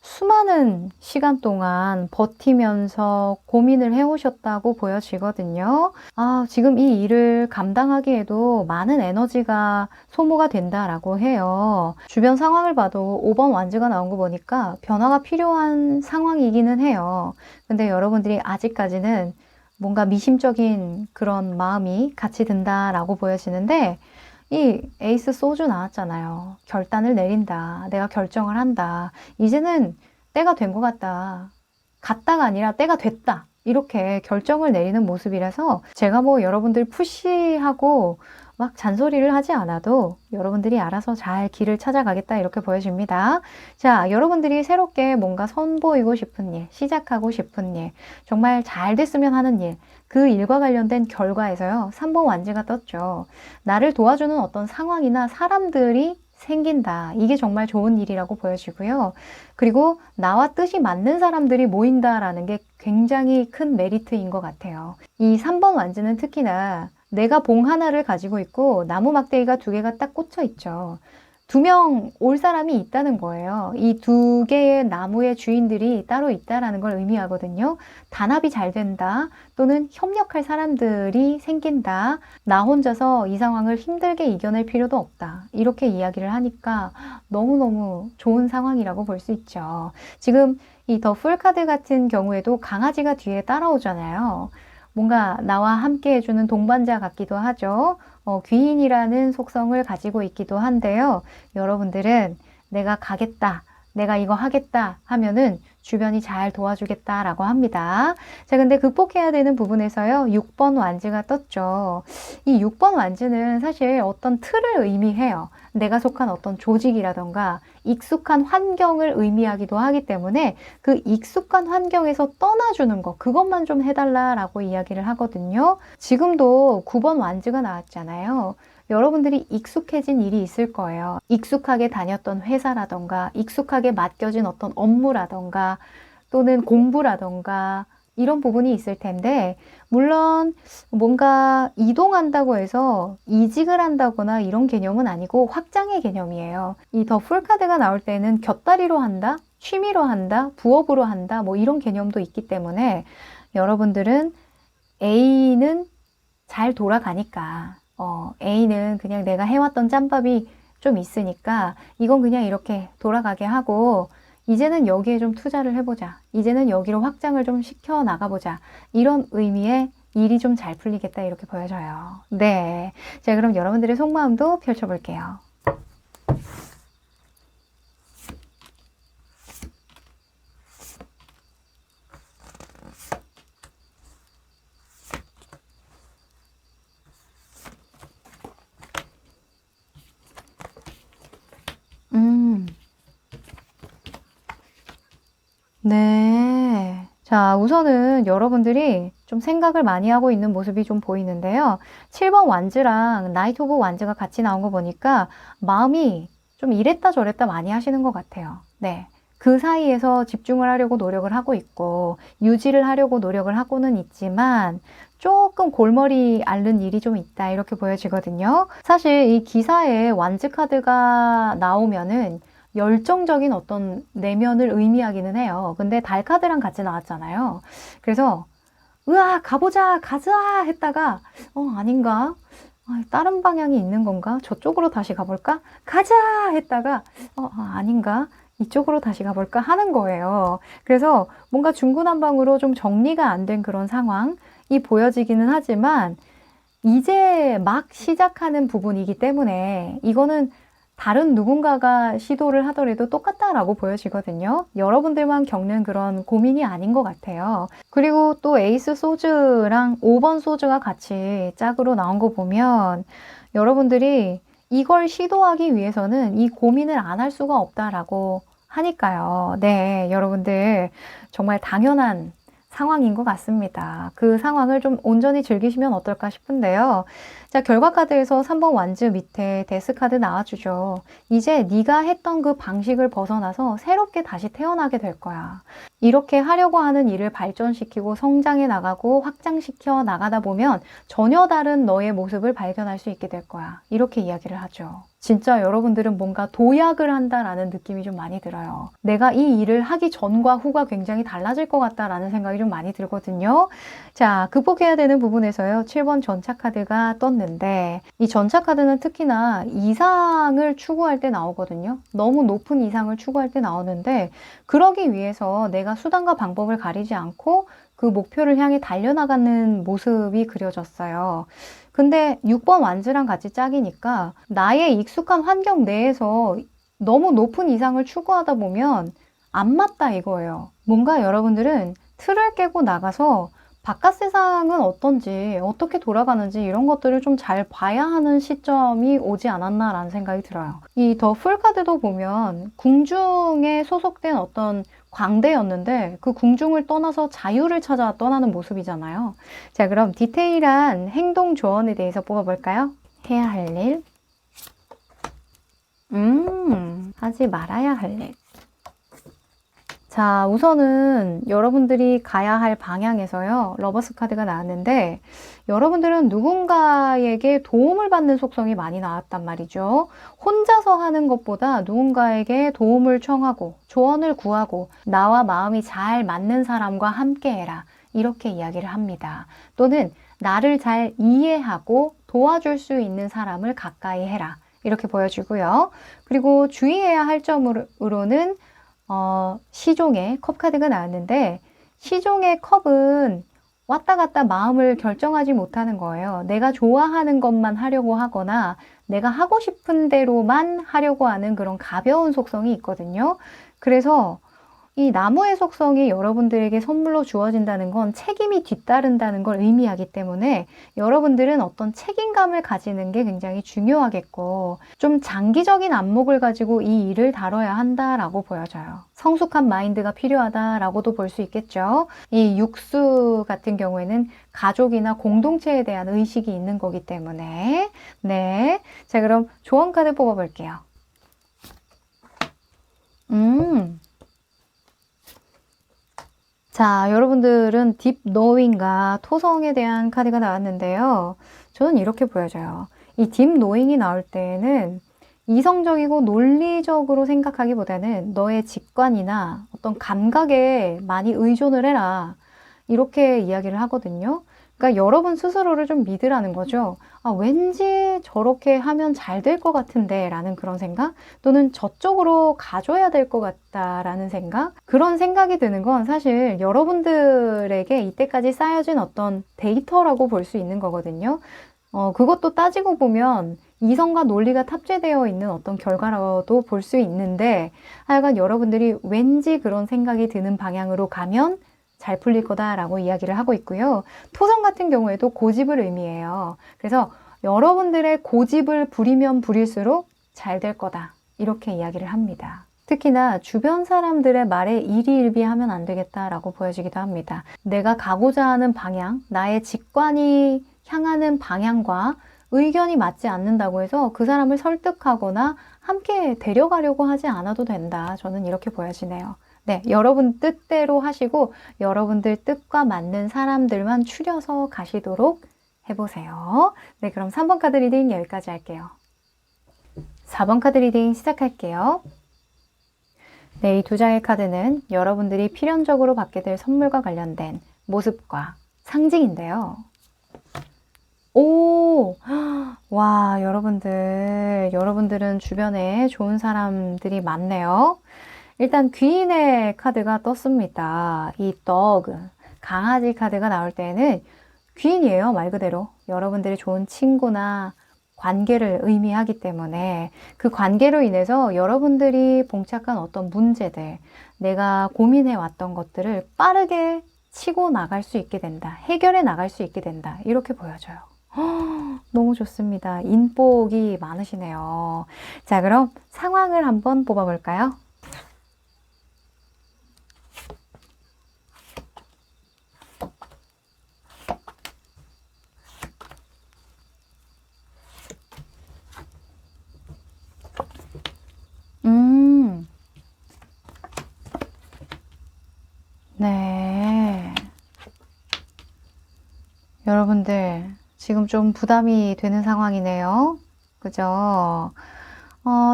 수많은 시간 동안 버티면서 고민을 해오셨다고 보여지거든요. 아, 지금 이 일을 감당하기에도 많은 에너지가 소모가 된다라고 해요. 주변 상황을 봐도 5번 완즈가 나온 거 보니까 변화가 필요한 상황이기는 해요. 근데 여러분들이 아직까지는 뭔가 미심적인 그런 마음이 같이 든다라고 보여지는데 이 에이스 소주 나왔잖아요. 결단을 내린다. 내가 결정을 한다. 이제는 때가 된 것 같다. 갔다가 아니라 때가 됐다. 이렇게 결정을 내리는 모습이라서 제가 뭐 여러분들 푸시하고 막 잔소리를 하지 않아도 여러분들이 알아서 잘 길을 찾아가겠다 이렇게 보여집니다. 자, 여러분들이 새롭게 뭔가 선보이고 싶은 일, 시작하고 싶은 일, 정말 잘 됐으면 하는 일, 그 일과 관련된 결과에서요. 3번 완즈가 떴죠. 나를 도와주는 어떤 상황이나 사람들이 생긴다. 이게 정말 좋은 일이라고 보여지고요. 그리고 나와 뜻이 맞는 사람들이 모인다라는 게 굉장히 큰 메리트인 것 같아요. 이 3번 완즈는 특히나 내가 봉 하나를 가지고 있고 나무 막대기가 두 개가 딱 꽂혀 있죠. 2명 올 사람이 있다는 거예요. 이 두 개의 나무의 주인들이 따로 있다라는 걸 의미하거든요. 단합이 잘 된다 또는 협력할 사람들이 생긴다. 나 혼자서 이 상황을 힘들게 이겨낼 필요도 없다. 이렇게 이야기를 하니까 너무너무 좋은 상황이라고 볼 수 있죠. 지금 이 더 풀 카드 같은 경우에도 강아지가 뒤에 따라오잖아요. 뭔가 나와 함께 해주는 동반자 같기도 하죠. 귀인이라는 속성을 가지고 있기도 한데요. 여러분들은 내가 가겠다, 내가 이거 하겠다 하면은 주변이 잘 도와주겠다라고 합니다. 자, 근데 극복해야 되는 부분에서요. 6번 완즈가 떴죠. 이 6번 완즈는 사실 어떤 틀을 의미해요. 내가 속한 어떤 조직이라던가 익숙한 환경을 의미하기도 하기 때문에 그 익숙한 환경에서 떠나주는 거, 그것만 좀 해달라라고 이야기를 하거든요. 지금도 9번 완즈가 나왔잖아요. 여러분들이 익숙해진 일이 있을 거예요. 익숙하게 다녔던 회사라던가 익숙하게 맡겨진 어떤 업무라던가 또는 공부라던가 이런 부분이 있을 텐데 물론 뭔가 이동한다고 해서 이직을 한다거나 이런 개념은 아니고 확장의 개념이에요. 이 더 풀카드가 나올 때는 곁다리로 한다, 취미로 한다, 부업으로 한다 뭐 이런 개념도 있기 때문에 여러분들은 A는 잘 돌아가니까 A는 그냥 내가 해왔던 짬밥이 좀 있으니까 이건 그냥 이렇게 돌아가게 하고 이제는 여기에 좀 투자를 해보자. 이제는 여기로 확장을 좀 시켜 나가보자. 이런 의미의 일이 좀 잘 풀리겠다 이렇게 보여져요. 네. 자, 그럼 여러분들의 속마음도 펼쳐볼게요. 네. 자, 우선은 여러분들이 좀 생각을 많이 하고 있는 모습이 좀 보이는데요. 7번 완즈랑 나이트 오브 완즈가 같이 나온 거 보니까 마음이 좀 이랬다 저랬다 많이 하시는 것 같아요. 네. 그 사이에서 집중을 하려고 노력을 하고 있고 유지를 하려고 노력을 하고는 있지만 조금 골머리 앓는 일이 좀 있다 이렇게 보여지거든요. 사실 이 기사에 완즈 카드가 나오면은 열정적인 어떤 내면을 의미하기는 해요. 근데 달 카드랑 같이 나왔잖아요. 그래서 으아 가보자 가자 했다가 아닌가? 다른 방향이 있는 건가? 저쪽으로 다시 가볼까? 가자 했다가 아닌가? 이쪽으로 다시 가볼까 하는 거예요. 그래서 뭔가 중구난방으로 좀 정리가 안 된 그런 상황이 보여지기는 하지만 이제 막 시작하는 부분이기 때문에 이거는 다른 누군가가 시도를 하더라도 똑같다라고 보여지거든요. 여러분들만 겪는 그런 고민이 아닌 것 같아요. 그리고 또 에이스 소즈랑 5번 소즈가 같이 짝으로 나온 거 보면 여러분들이 이걸 시도하기 위해서는 이 고민을 안 할 수가 없다라고 하니까요. 네, 여러분들 정말 당연한 상황인 것 같습니다. 그 상황을 좀 온전히 즐기시면 어떨까 싶은데요. 자, 결과 카드에서 3번 완즈 밑에 데스 카드 나와주죠. 이제 네가 했던 그 방식을 벗어나서 새롭게 다시 태어나게 될 거야. 이렇게 하려고 하는 일을 발전시키고 성장해 나가고 확장시켜 나가다 보면 전혀 다른 너의 모습을 발견할 수 있게 될 거야. 이렇게 이야기를 하죠. 진짜 여러분들은 뭔가 도약을 한다라는 느낌이 좀 많이 들어요. 내가 이 일을 하기 전과 후가 굉장히 달라질 것 같다라는 생각이 좀 많이 들거든요. 자, 극복해야 되는 부분에서요. 7번 전차 카드가 떴는데 이 전차 카드는 특히나 이상을 추구할 때 나오거든요. 너무 높은 이상을 추구할 때 나오는데 그러기 위해서 내가 수단과 방법을 가리지 않고 그 목표를 향해 달려나가는 모습이 그려졌어요. 근데 6번 완즈랑 같이 짝이니까 나의 익숙한 환경 내에서 너무 높은 이상을 추구하다 보면 안 맞다 이거예요. 뭔가 여러분들은 틀을 깨고 나가서 바깥 세상은 어떤지, 어떻게 돌아가는지 이런 것들을 좀 잘 봐야 하는 시점이 오지 않았나라는 생각이 들어요. 이 더 풀 카드도 보면 궁중에 소속된 어떤 광대였는데 그 궁중을 떠나서 자유를 찾아 떠나는 모습이잖아요. 자, 그럼 디테일한 행동 조언에 대해서 뽑아볼까요? 해야 할 일, 하지 말아야 할 일. 자, 우선은 여러분들이 가야 할 방향에서요. 러버스 카드가 나왔는데 여러분들은 누군가에게 도움을 받는 속성이 많이 나왔단 말이죠. 혼자서 하는 것보다 누군가에게 도움을 청하고 조언을 구하고 나와 마음이 잘 맞는 사람과 함께 해라. 이렇게 이야기를 합니다. 또는 나를 잘 이해하고 도와줄 수 있는 사람을 가까이 해라. 이렇게 보여주고요. 그리고 주의해야 할 점으로는 시종의 컵 카드가 나왔는데 시종의 컵은 왔다 갔다 마음을 결정하지 못하는 거예요. 내가 좋아하는 것만 하려고 하거나 내가 하고 싶은 대로만 하려고 하는 그런 가벼운 속성이 있거든요. 그래서 이 나무의 속성이 여러분들에게 선물로 주어진다는 건 책임이 뒤따른다는 걸 의미하기 때문에 여러분들은 어떤 책임감을 가지는 게 굉장히 중요하겠고 좀 장기적인 안목을 가지고 이 일을 다뤄야 한다라고 보여져요. 성숙한 마인드가 필요하다라고도 볼 수 있겠죠. 이 육수 같은 경우에는 가족이나 공동체에 대한 의식이 있는 거기 때문에 네, 자 그럼 조언 카드 뽑아볼게요. 자, 여러분들은 딥 노잉과 토성에 대한 카드가 나왔는데요. 저는 이렇게 보여져요. 이 딥 노잉이 나올 때에는 이성적이고 논리적으로 생각하기보다는 너의 직관이나 어떤 감각에 많이 의존을 해라. 이렇게 이야기를 하거든요. 그러니까 여러분 스스로를 좀 믿으라는 거죠. 왠지 저렇게 하면 잘 될 것 같은데 라는 그런 생각 또는 저쪽으로 가줘야 될 것 같다라는 생각 그런 생각이 드는 건 사실 여러분들에게 이때까지 쌓여진 어떤 데이터라고 볼 수 있는 거거든요. 그것도 따지고 보면 이성과 논리가 탑재되어 있는 어떤 결과라도 볼 수 있는데 하여간 여러분들이 왠지 그런 생각이 드는 방향으로 가면 잘 풀릴 거다라고 이야기를 하고 있고요. 토성 같은 경우에도 고집을 의미해요. 그래서 여러분들의 고집을 부리면 부릴수록 잘 될 거다. 이렇게 이야기를 합니다. 특히나 주변 사람들의 말에 일희일비하면 안 되겠다라고 보여지기도 합니다. 내가 가고자 하는 방향, 나의 직관이 향하는 방향과 의견이 맞지 않는다고 해서 그 사람을 설득하거나 함께 데려가려고 하지 않아도 된다. 저는 이렇게 보여지네요. 네, 여러분 뜻대로 하시고 여러분들 뜻과 맞는 사람들만 추려서 가시도록 해보세요. 네, 그럼 3번 카드 리딩 여기까지 할게요. 4번 카드 리딩 시작할게요. 네, 이 두 장의 카드는 여러분들이 필연적으로 받게 될 선물과 관련된 모습과 상징인데요. 오, 와, 여러분들은 주변에 좋은 사람들이 많네요. 일단 귀인의 카드가 떴습니다. 이 dog, 강아지 카드가 나올 때는 귀인이에요, 말 그대로. 여러분들이 좋은 친구나 관계를 의미하기 때문에 그 관계로 인해서 여러분들이 봉착한 어떤 문제들, 내가 고민해 왔던 것들을 빠르게 치고 나갈 수 있게 된다. 해결해 나갈 수 있게 된다. 이렇게 보여져요. 너무 좋습니다. 인복이 많으시네요. 자, 그럼 상황을 한번 뽑아볼까요? 네. 여러분들, 지금 좀 부담이 되는 상황이네요. 그죠?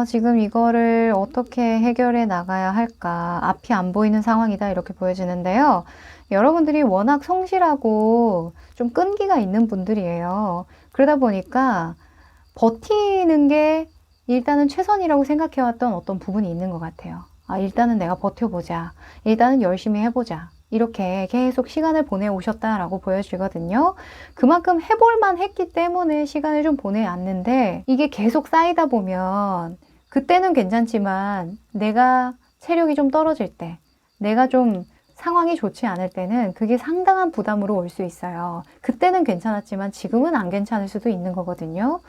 지금 이거를 어떻게 해결해 나가야 할까? 앞이 안 보이는 상황이다. 이렇게 보여지는데요. 여러분들이 워낙 성실하고 좀 끈기가 있는 분들이에요. 그러다 보니까 버티는 게 일단은 최선이라고 생각해왔던 어떤 부분이 있는 것 같아요. 일단은 내가 버텨보자. 일단은 열심히 해보자. 이렇게 계속 시간을 보내오셨다라고 보여지거든요. 그만큼 해볼만 했기 때문에 시간을 좀 보내왔는데 이게 계속 쌓이다 보면 그때는 괜찮지만 내가 체력이 좀 떨어질 때, 내가 좀 상황이 좋지 않을 때는 그게 상당한 부담으로 올 수 있어요. 그때는 괜찮았지만 지금은 안 괜찮을 수도 있는 거거든요.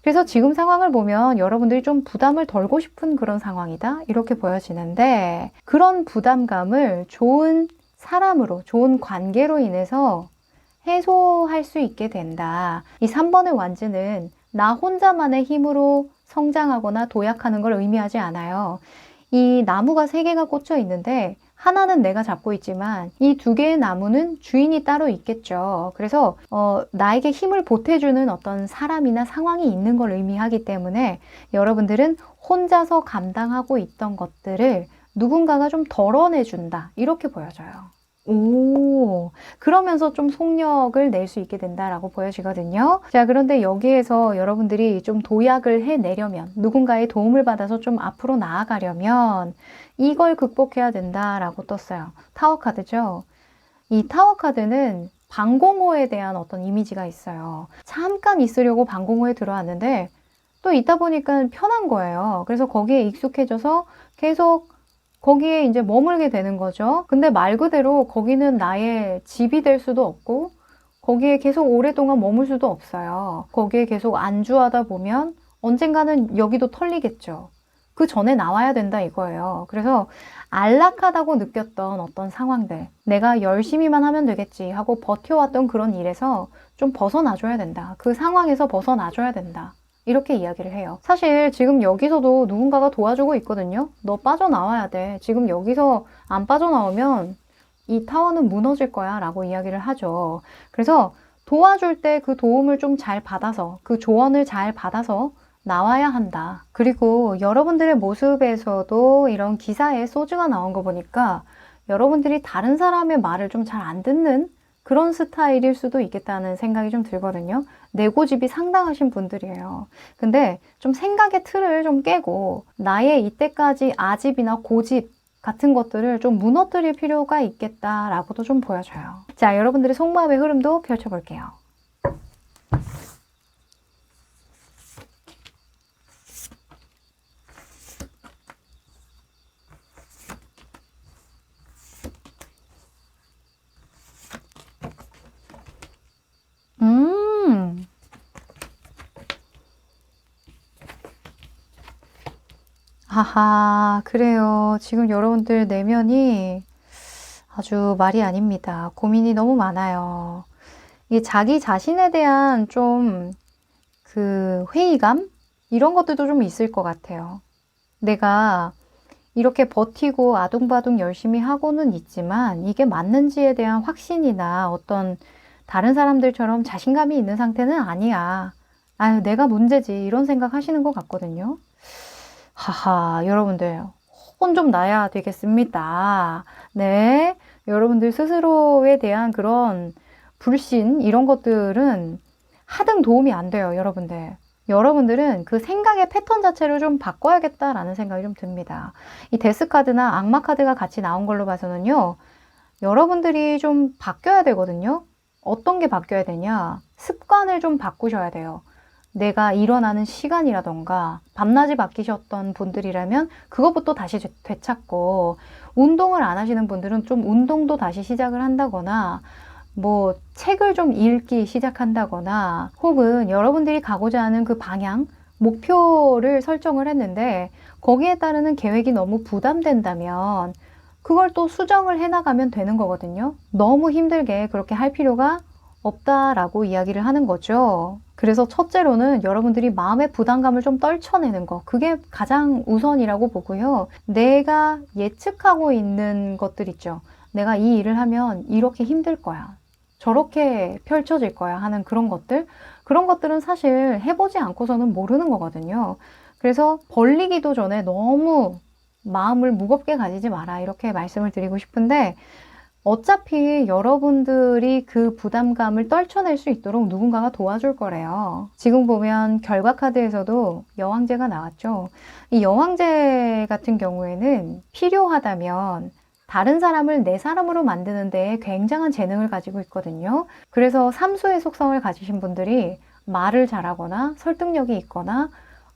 그래서 지금 상황을 보면 여러분들이 좀 부담을 덜고 싶은 그런 상황이다 이렇게 보여지는데 그런 부담감을 좋은 사람으로, 좋은 관계로 인해서 해소할 수 있게 된다. 이 3번의 완즈는 나 혼자만의 힘으로 성장하거나 도약하는 걸 의미하지 않아요. 이 나무가 3개가 꽂혀 있는데 하나는 내가 잡고 있지만 이 2개의 나무는 주인이 따로 있겠죠. 그래서 나에게 힘을 보태주는 어떤 사람이나 상황이 있는 걸 의미하기 때문에 여러분들은 혼자서 감당하고 있던 것들을 누군가가 좀 덜어내준다. 이렇게 보여져요. 오, 그러면서 좀 속력을 낼 수 있게 된다라고 보여지거든요. 자, 그런데 여기에서 여러분들이 좀 도약을 해내려면, 누군가의 도움을 받아서 좀 앞으로 나아가려면 이걸 극복해야 된다라고 떴어요. 타워 카드죠. 이 타워 카드는 방공호에 대한 어떤 이미지가 있어요. 잠깐 있으려고 방공호에 들어왔는데 또 있다 보니까 편한 거예요. 그래서 거기에 익숙해져서 계속 거기에 이제 머물게 되는 거죠. 근데 말 그대로 거기는 나의 집이 될 수도 없고 거기에 계속 오랫동안 머물 수도 없어요. 거기에 계속 안주하다 보면 언젠가는 여기도 털리겠죠. 그 전에 나와야 된다 이거예요. 그래서 안락하다고 느꼈던 어떤 상황들, 내가 열심히만 하면 되겠지 하고 버텨왔던 그런 일에서 좀 벗어나줘야 된다. 그 상황에서 벗어나줘야 된다. 이렇게 이야기를 해요. 사실 지금 여기서도 누군가가 도와주고 있거든요. 너 빠져나와야 돼. 지금 여기서 안 빠져나오면 이 타워는 무너질 거야 라고 이야기를 하죠. 그래서 도와줄 때 그 도움을 좀 잘 받아서, 그 조언을 잘 받아서 나와야 한다. 그리고 여러분들의 모습에서도 이런 기사에 소주가 나온 거 보니까 여러분들이 다른 사람의 말을 좀 잘 안 듣는 그런 스타일일 수도 있겠다는 생각이 좀 들거든요. 내고집이 상당하신 분들이에요. 근데 좀 생각의 틀을 좀 깨고 나의 이때까지 아집이나 고집 같은 것들을 좀 무너뜨릴 필요가 있겠다라고도 좀 보여져요. 자, 여러분들의 속마음의 흐름도 펼쳐볼게요. 하하, 그래요. 지금 여러분들 내면이 아주 말이 아닙니다. 고민이 너무 많아요. 이게 자기 자신에 대한 좀 그 회의감? 이런 것들도 좀 있을 것 같아요. 내가 이렇게 버티고 아둥바둥 열심히 하고는 있지만 이게 맞는지에 대한 확신이나 어떤 다른 사람들처럼 자신감이 있는 상태는 아니야. 아유, 내가 문제지. 이런 생각 하시는 것 같거든요. 하하, 여러분들, 혼 좀 나야 되겠습니다. 네. 여러분들 스스로에 대한 그런 불신, 이런 것들은 하등 도움이 안 돼요, 여러분들. 여러분들은 그 생각의 패턴 자체를 좀 바꿔야겠다라는 생각이 좀 듭니다. 이 데스카드나 악마 카드가 같이 나온 걸로 봐서는요, 여러분들이 좀 바뀌어야 되거든요. 어떤 게 바뀌어야 되냐? 습관을 좀 바꾸셔야 돼요. 내가 일어나는 시간이라던가 밤낮이 바뀌셨던 분들이라면 그것부터 다시 되찾고, 운동을 안 하시는 분들은 좀 운동도 다시 시작을 한다거나 뭐 책을 좀 읽기 시작한다거나, 혹은 여러분들이 가고자 하는 그 방향, 목표를 설정을 했는데 거기에 따르는 계획이 너무 부담된다면 그걸 또 수정을 해나가면 되는 거거든요. 너무 힘들게 그렇게 할 필요가 없다라고 이야기를 하는 거죠. 그래서 첫째로는 여러분들이 마음의 부담감을 좀 떨쳐내는 거, 그게 가장 우선이라고 보고요. 내가 예측하고 있는 것들 있죠. 내가 이 일을 하면 이렇게 힘들 거야, 저렇게 펼쳐질 거야 하는 그런 것들, 그런 것들은 사실 해보지 않고서는 모르는 거거든요. 그래서 벌리기도 전에 너무 마음을 무겁게 가지지 마라, 이렇게 말씀을 드리고 싶은데, 어차피 여러분들이 그 부담감을 떨쳐낼 수 있도록 누군가가 도와줄 거래요. 지금 보면 결과 카드에서도 여왕제가 나왔죠. 이 여왕제 같은 경우에는 필요하다면 다른 사람을 내 사람으로 만드는 데에 굉장한 재능을 가지고 있거든요. 그래서 삼수의 속성을 가지신 분들이 말을 잘하거나 설득력이 있거나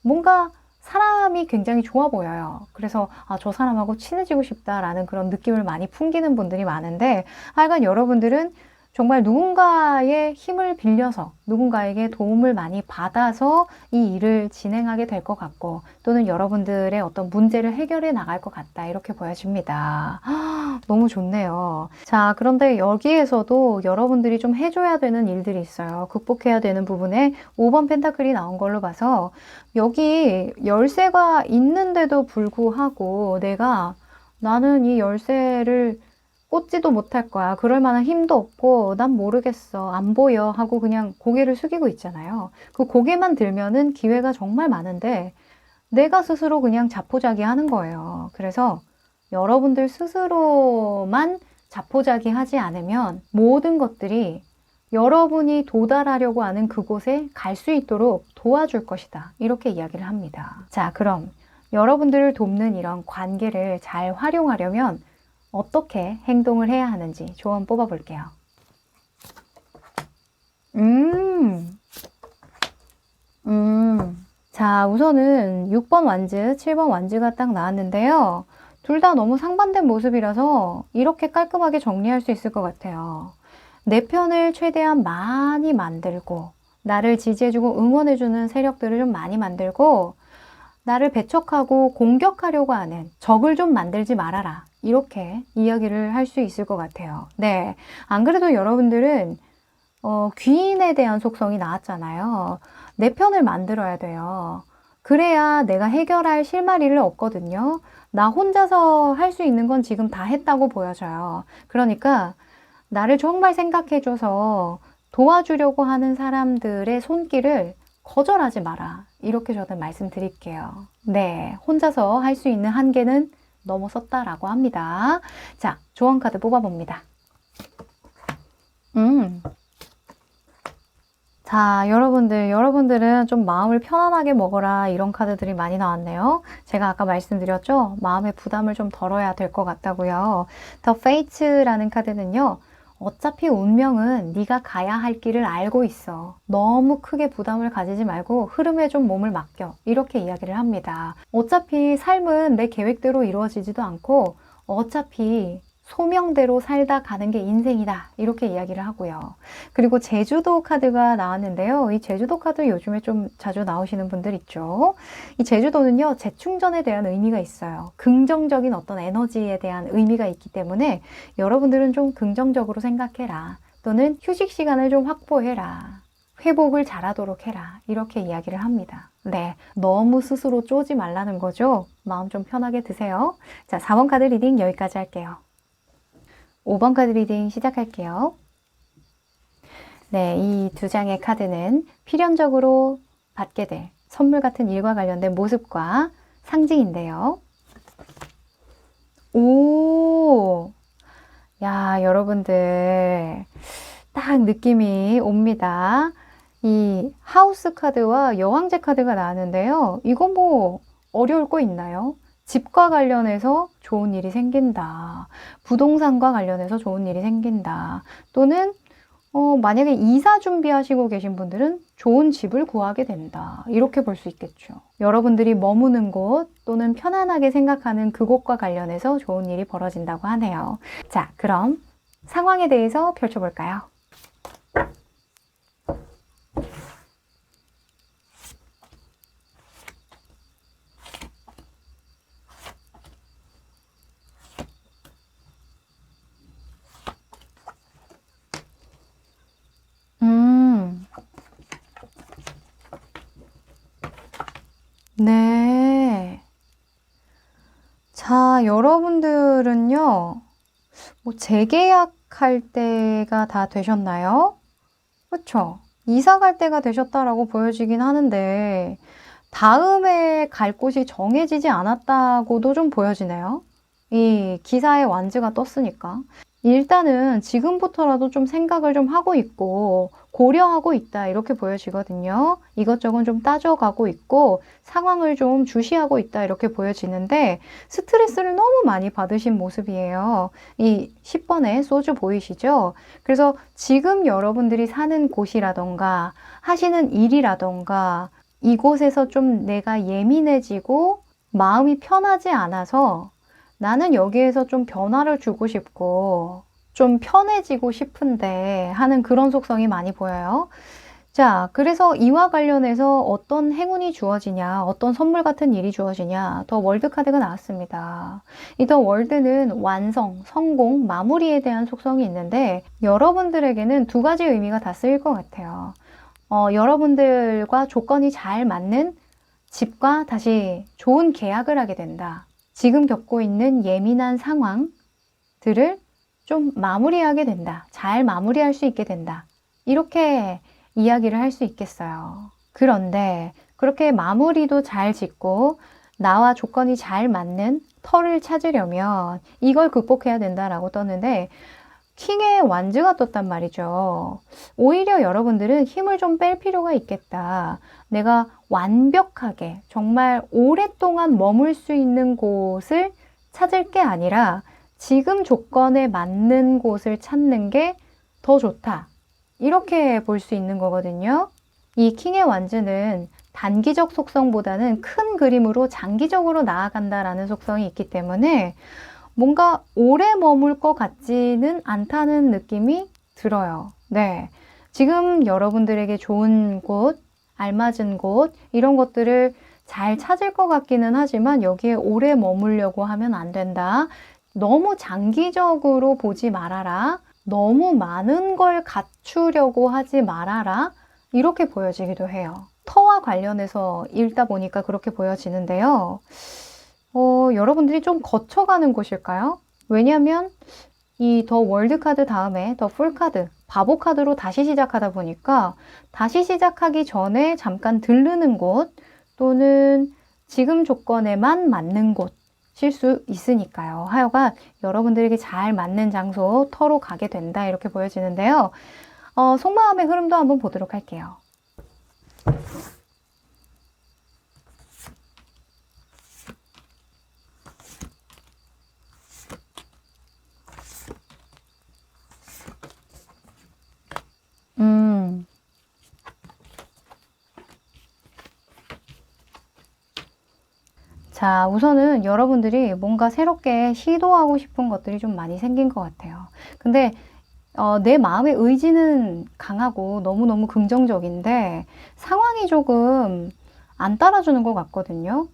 뭔가 사람이 굉장히 좋아 보여요. 그래서 저 사람하고 친해지고 싶다라는 그런 느낌을 많이 풍기는 분들이 많은데, 하여간 여러분들은 정말 누군가의 힘을 빌려서, 누군가에게 도움을 많이 받아서 이 일을 진행하게 될 것 같고, 또는 여러분들의 어떤 문제를 해결해 나갈 것 같다, 이렇게 보여집니다. 너무 좋네요. 자, 그런데 여기에서도 여러분들이 좀 해줘야 되는 일들이 있어요. 극복해야 되는 부분에 5번 펜타클이 나온 걸로 봐서, 여기 열쇠가 있는데도 불구하고 나는 이 열쇠를 꽂지도 못할 거야, 그럴 만한 힘도 없고 난 모르겠어, 안 보여 하고 그냥 고개를 숙이고 있잖아요. 그 고개만 들면은 기회가 정말 많은데 내가 스스로 그냥 자포자기 하는 거예요. 그래서 여러분들 스스로만 자포자기 하지 않으면 모든 것들이 여러분이 도달하려고 하는 그곳에 갈 수 있도록 도와줄 것이다, 이렇게 이야기를 합니다. 자, 그럼 여러분들을 돕는 이런 관계를 잘 활용하려면 어떻게 행동을 해야 하는지 조언 뽑아볼게요. 자, 우선은 6번 완즈, 7번 완즈가 딱 나왔는데요. 둘 다 너무 상반된 모습이라서 이렇게 깔끔하게 정리할 수 있을 것 같아요. 내 편을 최대한 많이 만들고, 나를 지지해주고 응원해주는 세력들을 좀 많이 만들고, 나를 배척하고 공격하려고 하는 적을 좀 만들지 말아라, 이렇게 이야기를 할 수 있을 것 같아요. 네, 안 그래도 여러분들은 귀인에 대한 속성이 나왔잖아요. 내 편을 만들어야 돼요. 그래야 내가 해결할 실마리를 얻거든요. 나 혼자서 할 수 있는 건 지금 다 했다고 보여져요. 그러니까 나를 정말 생각해줘서 도와주려고 하는 사람들의 손길을 거절하지 마라, 이렇게 저는 말씀드릴게요. 네, 혼자서 할 수 있는 한계는 넘어섰다라고 합니다. 자, 조언 카드 뽑아봅니다. 자, 여러분들은 좀 마음을 편안하게 먹어라, 이런 카드들이 많이 나왔네요. 제가 아까 말씀드렸죠? 마음의 부담을 좀 덜어야 될 것 같다고요. The Fates라는 카드는요, 어차피 운명은 네가 가야 할 길을 알고 있어, 너무 크게 부담을 가지지 말고 흐름에 좀 몸을 맡겨, 이렇게 이야기를 합니다. 어차피 삶은 내 계획대로 이루어지지도 않고 어차피 소명대로 살다 가는 게 인생이다, 이렇게 이야기를 하고요. 그리고 제주도 카드가 나왔는데요. 이 제주도 카드 요즘에 좀 자주 나오시는 분들 있죠. 이 제주도는요, 재충전에 대한 의미가 있어요. 긍정적인 어떤 에너지에 대한 의미가 있기 때문에 여러분들은 좀 긍정적으로 생각해라, 또는 휴식 시간을 좀 확보해라, 회복을 잘하도록 해라. 이렇게 이야기를 합니다. 네, 너무 스스로 쪼지 말라는 거죠. 마음 좀 편하게 드세요. 자, 4번 카드 리딩 여기까지 할게요. 5번 카드 리딩 시작할게요. 네, 이 두 장의 카드는 필연적으로 받게 될 선물 같은 일과 관련된 모습과 상징인데요. 오, 야, 여러분들 딱 느낌이 옵니다. 이 하우스 카드와 여왕제 카드가 나왔는데요. 이거 뭐 어려울 거 있나요? 집과 관련해서 좋은 일이 생긴다. 부동산과 관련해서 좋은 일이 생긴다. 또는 만약에 이사 준비하시고 계신 분들은 좋은 집을 구하게 된다. 이렇게 볼 수 있겠죠. 여러분들이 머무는 곳 또는 편안하게 생각하는 그곳과 관련해서 좋은 일이 벌어진다고 하네요. 자, 그럼 상황에 대해서 펼쳐볼까요? 네. 자, 여러분들은요, 뭐 재계약할 때가 다 되셨나요? 그쵸? 이사 갈 때가 되셨다라고 보여지긴 하는데, 다음에 갈 곳이 정해지지 않았다고도 좀 보여지네요. 이 기사에 완즈가 떴으니까. 일단은 지금부터라도 좀 생각을 좀 하고 있고 고려하고 있다 이렇게 보여지거든요. 이것저것 좀 따져가고 있고 상황을 좀 주시하고 있다 이렇게 보여지는데 스트레스를 너무 많이 받으신 모습이에요. 이 10번에 소주 보이시죠? 그래서 지금 여러분들이 사는 곳이라던가 하시는 일이라던가 이곳에서 좀 내가 예민해지고 마음이 편하지 않아서 나는 여기에서 좀 변화를 주고 싶고 좀 편해지고 싶은데 하는 그런 속성이 많이 보여요. 자, 그래서 이와 관련해서 어떤 행운이 주어지냐, 어떤 선물 같은 일이 주어지냐, 더 월드 카드가 나왔습니다. 이 더 월드는 완성, 성공, 마무리에 대한 속성이 있는데 여러분들에게는 두 가지 의미가 다 쓰일 것 같아요. 여러분들과 조건이 잘 맞는 집과 다시 좋은 계약을 하게 된다. 지금 겪고 있는 예민한 상황들을 좀 마무리하게 된다. 잘 마무리할 수 있게 된다. 이렇게 이야기를 할 수 있겠어요. 그런데 그렇게 마무리도 잘 짓고 나와 조건이 잘 맞는 터를 찾으려면 이걸 극복해야 된다라고 떴는데 킹의 완즈가 떴단 말이죠. 오히려 여러분들은 힘을 좀 뺄 필요가 있겠다. 내가 완벽하게 정말 오랫동안 머물 수 있는 곳을 찾을 게 아니라 지금 조건에 맞는 곳을 찾는 게 더 좋다. 이렇게 볼 수 있는 거거든요. 이 킹의 완즈는 단기적 속성보다는 큰 그림으로 장기적으로 나아간다라는 속성이 있기 때문에 뭔가 오래 머물 것 같지는 않다는 느낌이 들어요. 네. 지금 여러분들에게 좋은 곳, 알맞은 곳, 이런 것들을 잘 찾을 것 같기는 하지만 여기에 오래 머물려고 하면 안 된다. 너무 장기적으로 보지 말아라. 너무 많은 걸 갖추려고 하지 말아라. 이렇게 보여지기도 해요. 터와 관련해서 읽다 보니까 그렇게 보여지는데요. 여러분들이 좀 거쳐가는 곳일까요? 왜냐하면 이 더 월드 카드 다음에 더 풀 카드, 바보 카드로 다시 시작하다 보니까 다시 시작하기 전에 잠깐 들르는 곳 또는 지금 조건에만 맞는 곳일 수 있으니까요. 하여간 여러분들에게 잘 맞는 장소, 터로 가게 된다 이렇게 보여지는데요. 속마음의 흐름도 한번 보도록 할게요. 자, 우선은 여러분들이 뭔가 새롭게 시도하고 싶은 것들이 좀 많이 생긴 것 같아요. 근데 내 마음의 의지는 강하고 너무너무 긍정적인데 상황이 조금 안 따라주는 것 같거든요.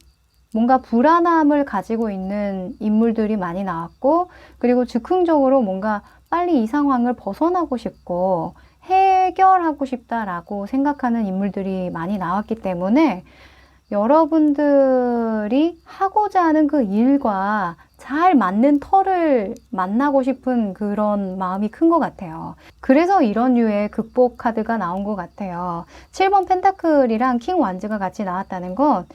뭔가 불안함을 가지고 있는 인물들이 많이 나왔고 그리고 즉흥적으로 뭔가 빨리 이 상황을 벗어나고 싶고 해결하고 싶다라고 생각하는 인물들이 많이 나왔기 때문에 여러분들이 하고자 하는 그 일과 잘 맞는 터를 만나고 싶은 그런 마음이 큰 것 같아요. 그래서 이런 류의 극복 카드가 나온 것 같아요. 7번 펜타클이랑 킹 완즈가 같이 나왔다는 건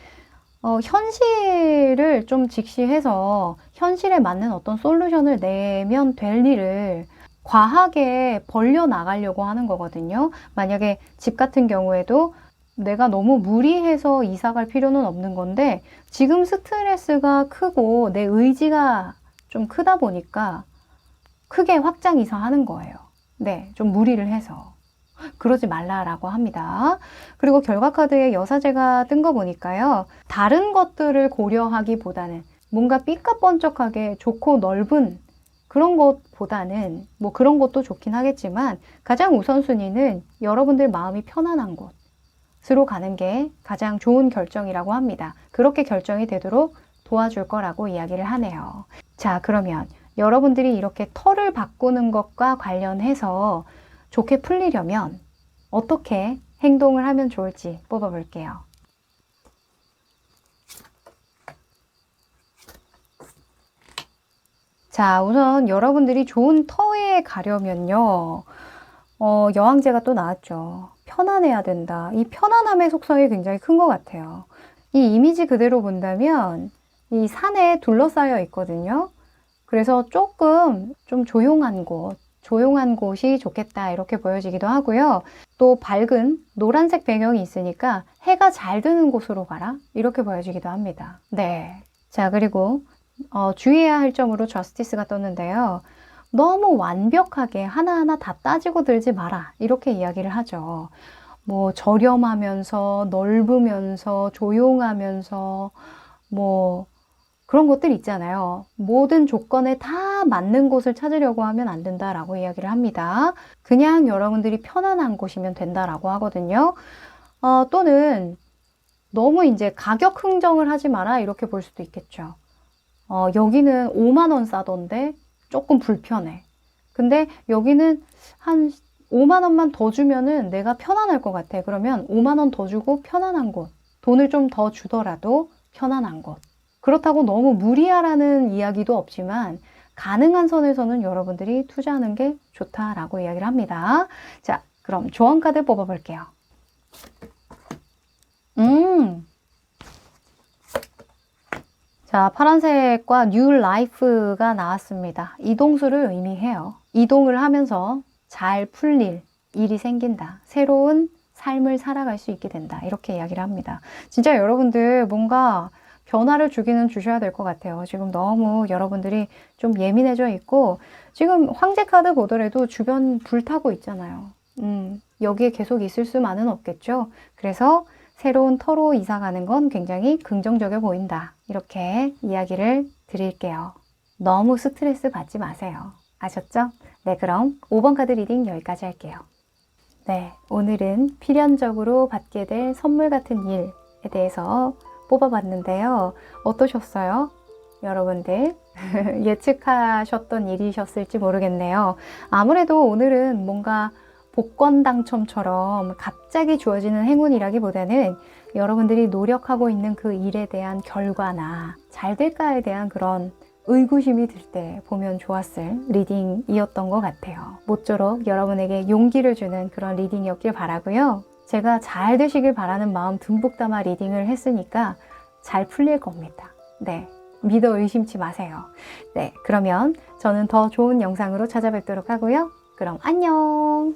현실을 좀 직시해서 현실에 맞는 어떤 솔루션을 내면 될 일을 과하게 벌려나가려고 하는 거거든요. 만약에 집 같은 경우에도 내가 너무 무리해서 이사 갈 필요는 없는 건데 지금 스트레스가 크고 내 의지가 좀 크다 보니까 크게 확장 이사하는 거예요. 네, 좀 무리를 해서. 그러지 말라라고 합니다. 그리고 결과 카드에 여사제가 뜬 거 보니까요. 다른 것들을 고려하기보다는 뭔가 삐까뻔쩍하게 좋고 넓은 그런 것보다는 뭐 그런 것도 좋긴 하겠지만 가장 우선순위는 여러분들 마음이 편안한 곳으로 가는 게 가장 좋은 결정이라고 합니다. 그렇게 결정이 되도록 도와줄 거라고 이야기를 하네요. 자, 그러면 여러분들이 이렇게 터를 바꾸는 것과 관련해서 좋게 풀리려면 어떻게 행동을 하면 좋을지 뽑아볼게요. 자, 우선 여러분들이 좋은 터에 가려면요. 여왕제가 또 나왔죠. 편안해야 된다. 이 편안함의 속성이 굉장히 큰 것 같아요. 이 이미지 그대로 본다면 이 산에 둘러싸여 있거든요. 그래서 조금 좀 조용한 곳이 좋겠다 이렇게 보여지기도 하고요. 또 밝은 노란색 배경이 있으니까 해가 잘 드는 곳으로 가라 이렇게 보여지기도 합니다. 네. 자, 그리고 주의해야 할 점으로 저스티스가 떴는데요. 너무 완벽하게 하나하나 다 따지고 들지 마라 이렇게 이야기를 하죠. 뭐 저렴하면서 넓으면서 조용하면서 뭐 그런 것들 있잖아요. 모든 조건에 다 맞는 곳을 찾으려고 하면 안 된다라고 이야기를 합니다. 그냥 여러분들이 편안한 곳이면 된다라고 하거든요. 또는 너무 이제 가격 흥정을 하지 마라 이렇게 볼 수도 있겠죠. 여기는 5만 원 싸던데 조금 불편해. 근데 여기는 한 5만 원만 더 주면은 내가 편안할 것 같아. 그러면 5만 원 더 주고 편안한 곳. 돈을 좀 더 주더라도 편안한 곳. 그렇다고 너무 무리하라는 이야기도 없지만 가능한 선에서는 여러분들이 투자하는 게 좋다라고 이야기를 합니다. 자, 그럼 조언 카드 뽑아볼게요. 자, 파란색과 뉴 라이프가 나왔습니다. 이동수를 의미해요. 이동을 하면서 잘 풀릴 일이 생긴다. 새로운 삶을 살아갈 수 있게 된다. 이렇게 이야기를 합니다. 진짜 여러분들 뭔가 변화를 주기는 주셔야 될 것 같아요. 지금 너무 여러분들이 좀 예민해져 있고 지금 황제 카드 보더라도 주변 불타고 있잖아요. 여기에 계속 있을 수만은 없겠죠. 그래서 새로운 터로 이사 가는 건 굉장히 긍정적이어 보인다. 이렇게 이야기를 드릴게요. 너무 스트레스 받지 마세요. 아셨죠? 네, 그럼 5번 카드 리딩 여기까지 할게요. 네, 오늘은 필연적으로 받게 될 선물 같은 일에 대해서 뽑아봤는데요. 어떠셨어요? 여러분들 예측하셨던 일이셨을지 모르겠네요. 아무래도 오늘은 뭔가 복권 당첨처럼 갑자기 주어지는 행운이라기보다는 여러분들이 노력하고 있는 그 일에 대한 결과나 잘 될까에 대한 그런 의구심이 들 때 보면 좋았을 리딩이었던 것 같아요. 모쪼록 여러분에게 용기를 주는 그런 리딩이었길 바라고요. 제가 잘 되시길 바라는 마음 듬뿍 담아 리딩을 했으니까 잘 풀릴 겁니다. 네, 믿어 의심치 마세요. 네, 그러면 저는 더 좋은 영상으로 찾아뵙도록 하고요. 그럼 안녕!